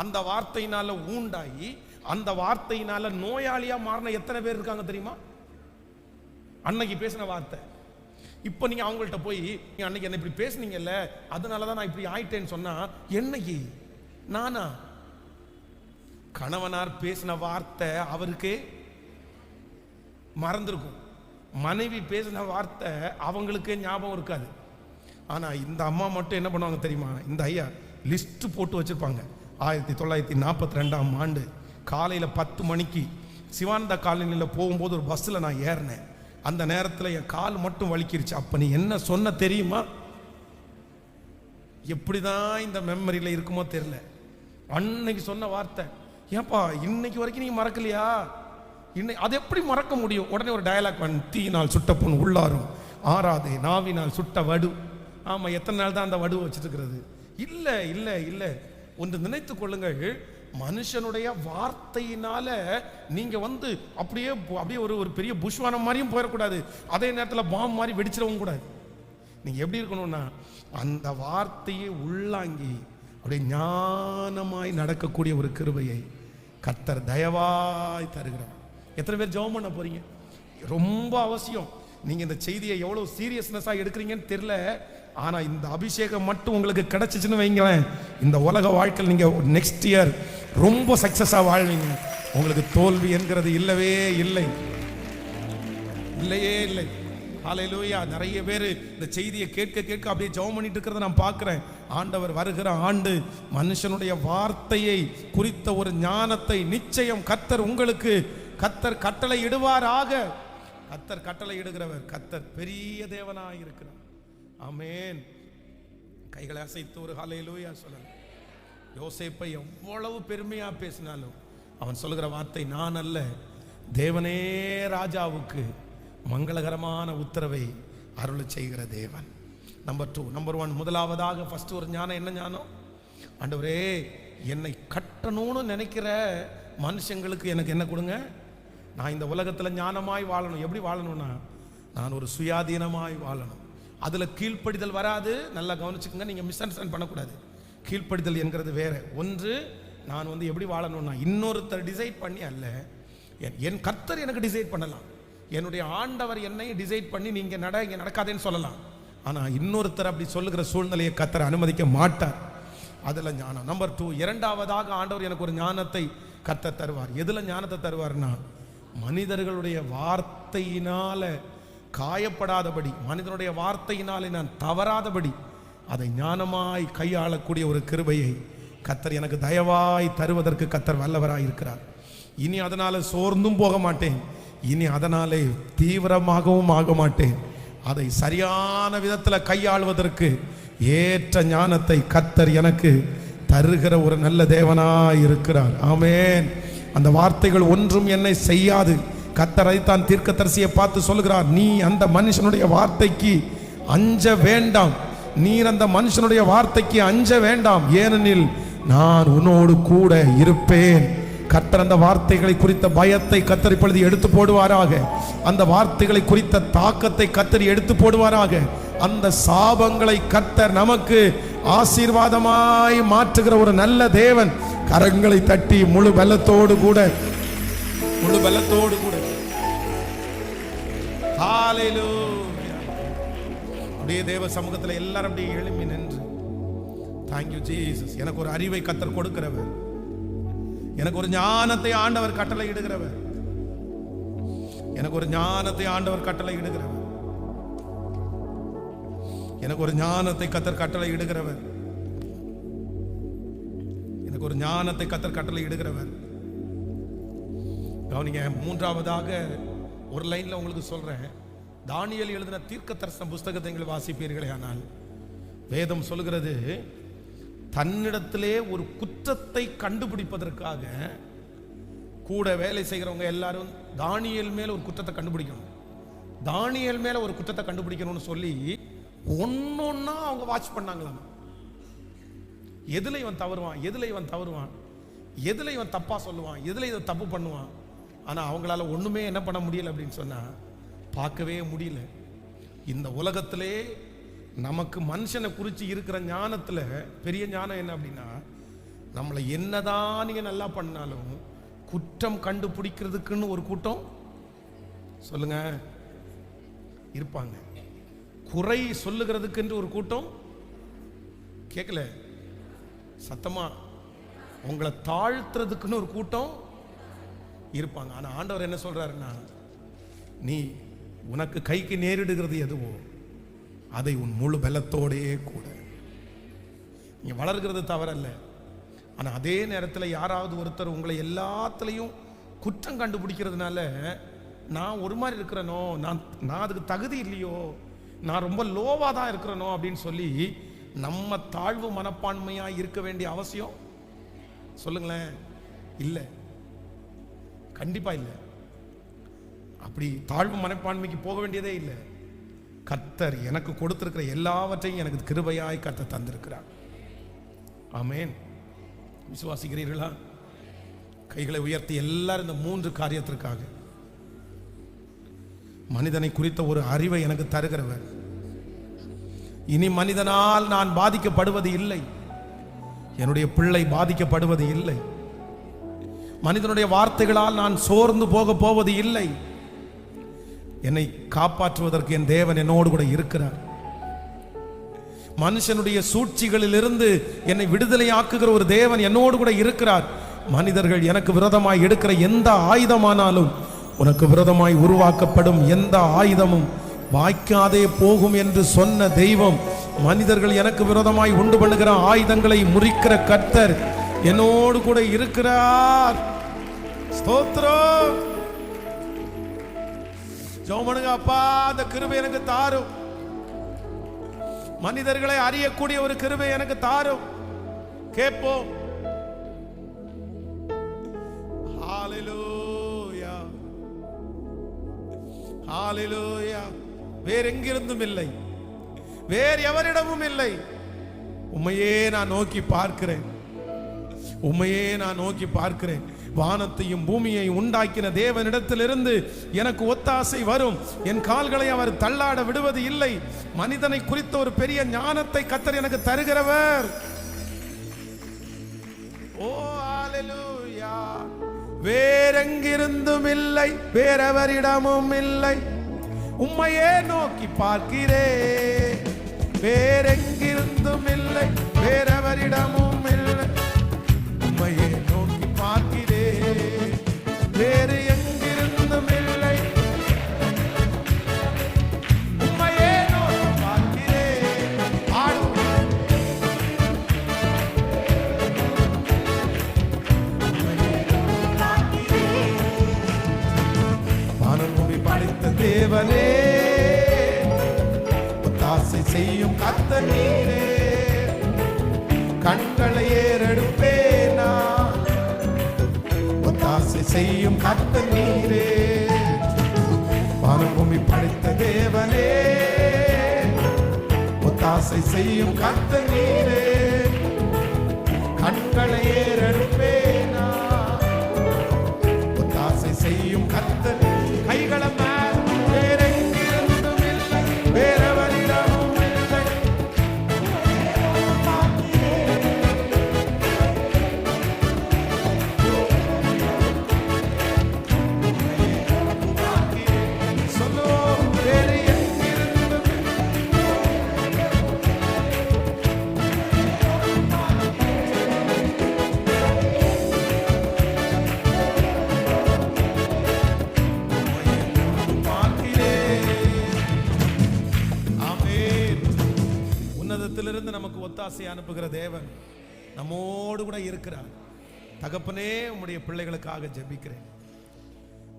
அந்த வார்த்தையினால ஊண்டாகி அந்த வார்த்தையினால நோயாளியா மாறின எத்தனை பேர் இருக்காங்க தெரியுமா? அன்னைக்கு பேசின வார்த்தை. இப்போ நீங்க அவங்கள்ட்ட போய் அன்னைக்கு என்ன இப்படி பேசுனீங்கல்ல, அதனாலதான் நான் இப்படி ஆயிட்டேன்னு சொன்னா, என்னைக்கு நானா? கணவனார் பேசின வார்த்தை அவருக்கு மறந்துருக்கும், மனைவி பேசின வார்த்தை அவங்களுக்கு ஞாபகம் இருக்காது. ஆனா இந்த அம்மா மட்டும் என்ன பண்ணுவாங்க தெரியுமா? இந்த ஐயா லிஸ்ட் போட்டு வச்சிருப்பாங்க. 1942ஆம் ஆண்டு காலையில் 10 மணிக்கு சிவானந்த காலனியில் போகும்போது ஒரு பஸ்ஸில் நான் ஏறினேன். அந்த நேரத்தில் என் கால் மட்டும் வலிக்கிருச்சு. அப்போ நீ என்ன சொன்ன தெரியுமா? எப்படிதான் இந்த மெமரியில் இருக்குமோ தெரியல. அன்னைக்கு சொன்ன வார்த்தை, ஏப்பா இன்னைக்கு வரைக்கும் நீங்க மறக்கலையா? இன்னைக்கு அது எப்படி மறக்க முடியும்? உடனே ஒரு டயலாக் வந்து, தீயினால் சுட்ட புண் உள்ளாரும் ஆறாதே, நாவினால் சுட்ட வடு. ஆமாம், எத்தனை நாள் தான் அந்த வடுவை வச்சுட்டு இருக்கிறது? இல்லை இல்லை இல்லை, ஒன்று நினைத்து கொள்ளுங்கள், மனுஷனுடைய வார்த்தையினால நீங்க அப்படியே அப்படியே ஒரு பெரிய புஷ்வானம் மாதிரியும் போயிடக்கூடாது, அதே நேரத்தில் பாம் மாதிரி வெடிச்சிடவும் கூடாது. நீங்க எப்படி இருக்கணும்னா, அந்த வார்த்தையை உள்ளாங்கி அப்படியே ஞானமாய் நடக்கக்கூடிய ஒரு கிருபையை கர்த்தர் தயவாய் தருகிறார். எத்தனை பேர் ஜெபம் பண்ண போறீங்க? ரொம்ப அவசியம். நீங்க இந்த செய்தியை எவ்வளவு சீரியஸ்னஸா எடுக்கிறீங்கன்னு தெரியல. ஆனா இந்த அபிஷேகம் மட்டும் உங்களுக்கு கிடைச்சிச்சுன்னு வைங்களேன், இந்த உலக வாழ்க்கையில் நீங்க நெக்ஸ்ட் இயர் ரொம்ப சக்சஸா வாழ்வீங்க. உங்களுக்கு தோல்வி என்கிறது இல்லவே இல்லை, இல்லையே இல்லை. ஹல்லேலூயா. நிறைய பேர் இந்த செய்தியை கேட்க கேட்க அப்படியே ஜெபம் பண்ணிட்டு இருக்கிறத நான் பார்க்கிறேன். ஆண்டவர் வருகிற ஆண்டு மனுஷனுடைய வார்த்தையை குறித்த ஒரு ஞானத்தை நிச்சயம் கர்த்தர் உங்களுக்கு கட்டளை இடுவாராக. கர்த்தர் கட்டளை இடுகிறவர், கர்த்தர் பெரிய தேவனாய் இருக்கிறார். ஆமென். கைகளை அசைத்து ஒரு ஹல்லேலூயா சொல்லலாம். யோசேப்பை எவ்வளவு பெருமையா பேசினாலும் அவன் சொல்லுகிற வார்த்தை, நான் அல்ல, தேவனே ராஜாவுக்கு மங்களகரமான உத்தரவை அருள் செய்கிற தேவன். நம்பர் 1 முதலாவதாக ஃபர்ஸ்ட் ஒரு ஞானம். என்ன ஞானம்? ஆண்டவரே, என்னை கட்டணும்னு நினைக்கிற மனுஷங்களுக்கு எனக்கு என்ன கொடுங்க? நான் இந்த உலகத்தில் ஞானமாய் வாழணும். எப்படி வாழணும்னா, நான் ஒரு சுயாதீனமாய் வாழணும். அதில் கீழ்ப்படிதல் வராது. நல்லா கவனிச்சுக்கோங்க, நீங்கள் மிஸ் அண்டர்ஸ்டாண்ட் பண்ணக்கூடாது. கீழ்ப்படிதல் என்கிறது வேற ஒன்று. நான் எப்படி வாழணும்னா, இன்னொருத்தர் டிசைட் பண்ணி அல்ல, என் கர்த்தர் எனக்கு டிசைட் பண்ணலாம். என்னுடைய ஆண்டவர் என்னை டிசைட் பண்ணி நீங்க இங்கே நடக்காதேன்னு சொல்லலாம். ஆனால் இன்னொருத்தர் அப்படி சொல்லுகிற சூழ்நிலையை கர்த்தர் அனுமதிக்க மாட்டார். அதில் ஞானம். நம்பர் 2, இரண்டாவதாக ஆண்டவர் எனக்கு ஒரு ஞானத்தை கர்த்தர் தருவார். எதில் ஞானத்தை தருவார்னா, மனிதர்களுடைய வார்த்தையினால காயப்படாதபடி, மனிதனுடைய வார்த்தையினாலே நான் தவறாதபடி அதை ஞானமாய் கையாளக்கூடிய ஒரு கிருபையை கர்த்தர் எனக்கு தயவாய் தருவதற்கு கர்த்தர் வல்லவராய் இருக்கிறார். இனி அதனால சோர்ந்தும் போக மாட்டேன், இனி அதனாலே தீவிரமாகவும் ஆக மாட்டேன். அதை சரியான விதத்தில் கையாளுவதற்கு ஏற்ற ஞானத்தை கர்த்தர் எனக்கு தருகிற ஒரு நல்ல தேவனாய் இருக்கிறார். ஆமென். அந்த வார்த்தைகள் ஒன்றும் என்னை செய்யாது. கர்த்தர் அதைத்தான் தீர்க்கதரிசியை பார்த்து சொல்கிறார், நீ அந்த மனுஷனுடைய வார்த்தைக்கு அஞ்ச வேண்டாம், நீர் அந்த மனுஷனுடைய வார்த்தைக்கு அஞ்ச வேண்டாம், ஏனெனில் நான் உன்னோடு கூட இருப்பேன். கர்த்தர் அந்த வார்த்தைகளை குறித்த பயத்தை கர்த்தர் இப்பொழுது எடுத்து போடுவாராக. அந்த வார்த்தைகளை குறித்த தாக்கத்தை கர்த்தர் எடுத்து போடுவாராக. அந்த சாபங்களை கர்த்தர் நமக்கு ஆசீர்வாதமாய் மாற்றுகிற ஒரு நல்ல தேவன். கரங்களை தட்டி முழு பலத்தோடு கூட ஹல்லேலூயா. அப்படியே தேவ சமூகத்தில் எல்லாரும் அப்படியே எழும்பி நின்று, தேங்க்யூ ஜீசஸ். எனக்கு ஒரு அறிவை கர்த்தர் கொடுக்கிறவர், எனக்கு ஒரு ஞானத்தை ஆண்டவர் கட்டளை இடுகிறவர், எனக்கு ஒரு ஞானத்தை ஆண்டவர் கட்டளை இடுகிறவர், எனக்கு ஒரு ஞானத்தை கர்த்தர் கட்டளை இடுகிறவர், எனக்கு ஒரு ஞானத்தை கர்த்தர் கட்டளை இடுகிறவர். கவனிங்க, மூன்றாவதாக ஒரு லைன்ல உங்களுக்கு சொல்றேன். தானியேல் எழுதின தீர்க்கதரிசன புஸ்தகத்தை நீங்கள் வாசிப்பீர்களே ஆனால் வேதம் சொல்கிறது, தன்னிடத்திலே ஒரு குற்றத்தை கண்டுபிடிப்பதற்காக கூட வேலை செய்கிறவங்க எல்லாரும் தானியேல் மேல ஒரு குற்றத்தை கண்டுபிடிக்கணும், தானியேல் மேல ஒரு குற்றத்தை கண்டுபிடிக்கணும்னு சொல்லி ஒன்னொன்னா அவங்க வாட்ச் பண்ணாங்களாம். எதுல இவன் தவறுவான், எதுல இவன் தவறுவான், எதுல இவன் தப்பா சொல்லுவான், எதுல இவன் தப்பு பண்ணுவான். ஆனா அவங்களால ஒண்ணுமே என்ன பண்ண முடியல அப்படின்னு சொன்னா, பார்க்கவே முடியல. இந்த உலகத்திலே நமக்கு மனுஷனை குறித்து இருக்கிற ஞானத்துல பெரிய ஞானம் என்ன அப்படின்னா, நம்மளை என்னதான் நீங்க நல்லா பண்ணாலும் குற்றம் கண்டுபிடிக்கிறதுக்குன்னு ஒரு கூட்டம் சொல்லுங்க இருப்பாங்க, குறை சொல்லுகிறதுக்கு ஒரு கூட்டம், கேட்கல சத்தமா, உங்களை தாழ்த்துறதுக்குன்னு ஒரு கூட்டம் இருப்பாங்க. ஆனா ஆண்டவர் என்ன சொல்றாருன்னா, நீ உனக்கு கைக்கு நேரிடுகிறது எதுவோ அதை உன் முழு பலத்தோடே கூட, நீ வளர்கிறது தவறல்ல. ஆனா அதே நேரத்தில் யாராவது ஒருத்தர் உங்களை எல்லாத்துலேயும் குற்றம் கண்டுபிடிக்கிறதுனால, நான் ஒரு மாதிரி இருக்கிறனோ, நான் அதுக்கு தகுதி இல்லையோ, நான் ரொம்ப லோவா தான் இருக்கிறனோ அப்படின்னு சொல்லி நம்ம தாழ்வு மனப்பான்மையா இருக்க வேண்டிய அவசியம் சொல்லுங்களேன் இல்லை, கண்டிப்பா இல்லை. அப்படி தாழ்வு மனப்பான்மைக்கு போக வேண்டியதே இல்லை. கர்த்தர் எனக்கு கொடுத்திருக்கிற எல்லாவற்றையும் எனக்கு கிருபையாய் கர்த்தர் தந்திருக்கிறார். ஆமென். விசுவாசிக்கிறீர்களா? கைகளை உயர்த்தி எல்லாரும் இந்த மூன்று காரியத்திற்காக. மனிதனை குறித்த ஒரு அறிவை எனக்கு தருகிறவர். இனி மனிதனால் நான் பாதிக்கப்படுவது இல்லை, என்னுடைய பிள்ளை பாதிக்கப்படுவது இல்லை, மனிதனுடைய வார்த்தைகளால் நான் சோர்ந்து போவது இல்லை. என்னை காப்பாற்றுவதற்கு என் தேவன் என்னோடு கூட இருக்கிறார். மனுஷனுடைய சூழ்ச்சிகளில் இருந்து என்னை விடுதலையாக்குகிற ஒரு தேவன் என்னோடு கூட இருக்கிறார். மனிதர்கள் எனக்கு விரோதமாய் எடுக்கிற எந்த ஆயுதமானாலும், உனக்கு விரோதமாய் உருவாக்கப்படும் எந்த ஆயுதமும் வாய்க்காதே போகும் என்று சொன்ன தெய்வம், மனிதர்கள் எனக்கு விரோதமாய் உண்டு பண்ணுகிற ஆயுதங்களை முறிக்கிற கர்த்தர் என்னோடு கூட இருக்கிறார். ஸ்தோத்திரம். ஜெபமனுங்க, அப்பா அந்த கிருபை எனக்கு தாரும், மனிதர்களை அறியக்கூடிய ஒரு கிருபை எனக்கு தாரும். கேட்போம். ஹல்லேலூயா, ஹல்லேலூயா. வேற எங்கிருந்தும் இல்லை, வேறு எவரிடமும் இல்லை. உம்மையே நான் நோக்கி பார்க்கிறேன், உம்மையே நான் நோக்கி பார்க்கிறேன். வானத்தையும் பூமியையும் உண்டாக்கின தேவனிடத்திலிருந்து எனக்கு ஒத்தாசை வரும். என் கால்களை அவர் தள்ளாட விடுவது இல்லை. மனிதனை குறித்த ஒரு பெரிய ஞானத்தை கர்த்தர் எனக்கு தருகிறவர். ஓ ஹல்லேலூயா. வேறெங்கிருந்தும் இல்லை, வேறெவரிடமும் இல்லை, உம்மையே நோக்கி பார்க்கிறேன். வேறெங்கிருந்தும் இல்லை, வேறெவரிடமும் இல்லை, உம்மையே நோக்கி பார்க்கிறேன். வேறு எங்கிருந்தும் இல்லை, உம்மையே நோக்கி பார்க்கிறேன். வானம் பூமி படைத்த தேவனே, ஒத்தாசை செய்யும் கர்த்தர் நீரே. கண்களை ஏறெடுப்பேனா, ஒத்தாசை செய்யும் கர்த்தர் நீரே. வானம் பூமி படைத்த தேவனே, ஒத்தாசை செய்யும் கர்த்தர் நீரே. கண்களை ஏறெடுப்பேனா, அனுப்புகிற தேவன் நம்மோடு கூட இருக்கிறார். தகப்பனே, உம்முடைய பிள்ளைகளுக்காக ஜெபிக்கிறேன்.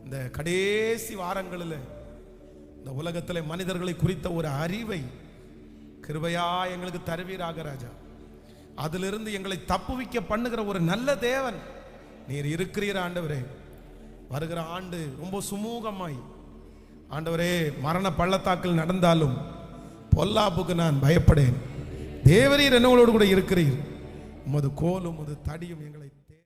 இந்த கடைசி வாரங்களில் இந்த உலகத்தில் மனிதர்களை குறித்த ஒரு அறிவை கிருபையா எங்களுக்கு தருவீராக ராஜா. அதிலிருந்து எங்களை தப்புவிக்க பண்ணுகிற ஒரு நல்ல தேவன் நீர் இருக்கிறீர் ஆண்டவரே. வருகிற ஆண்டு ரொம்ப சுமூகமாய் ஆண்டவரே, மரண பள்ளத்தாக்கில் நடந்தாலும் பொல்லாப்புக்கு நான் பயப்படேன். தேவரீர் என்னோடு கூட இருக்கிறீர். உமது கோலும் உமது தடியும் எங்களை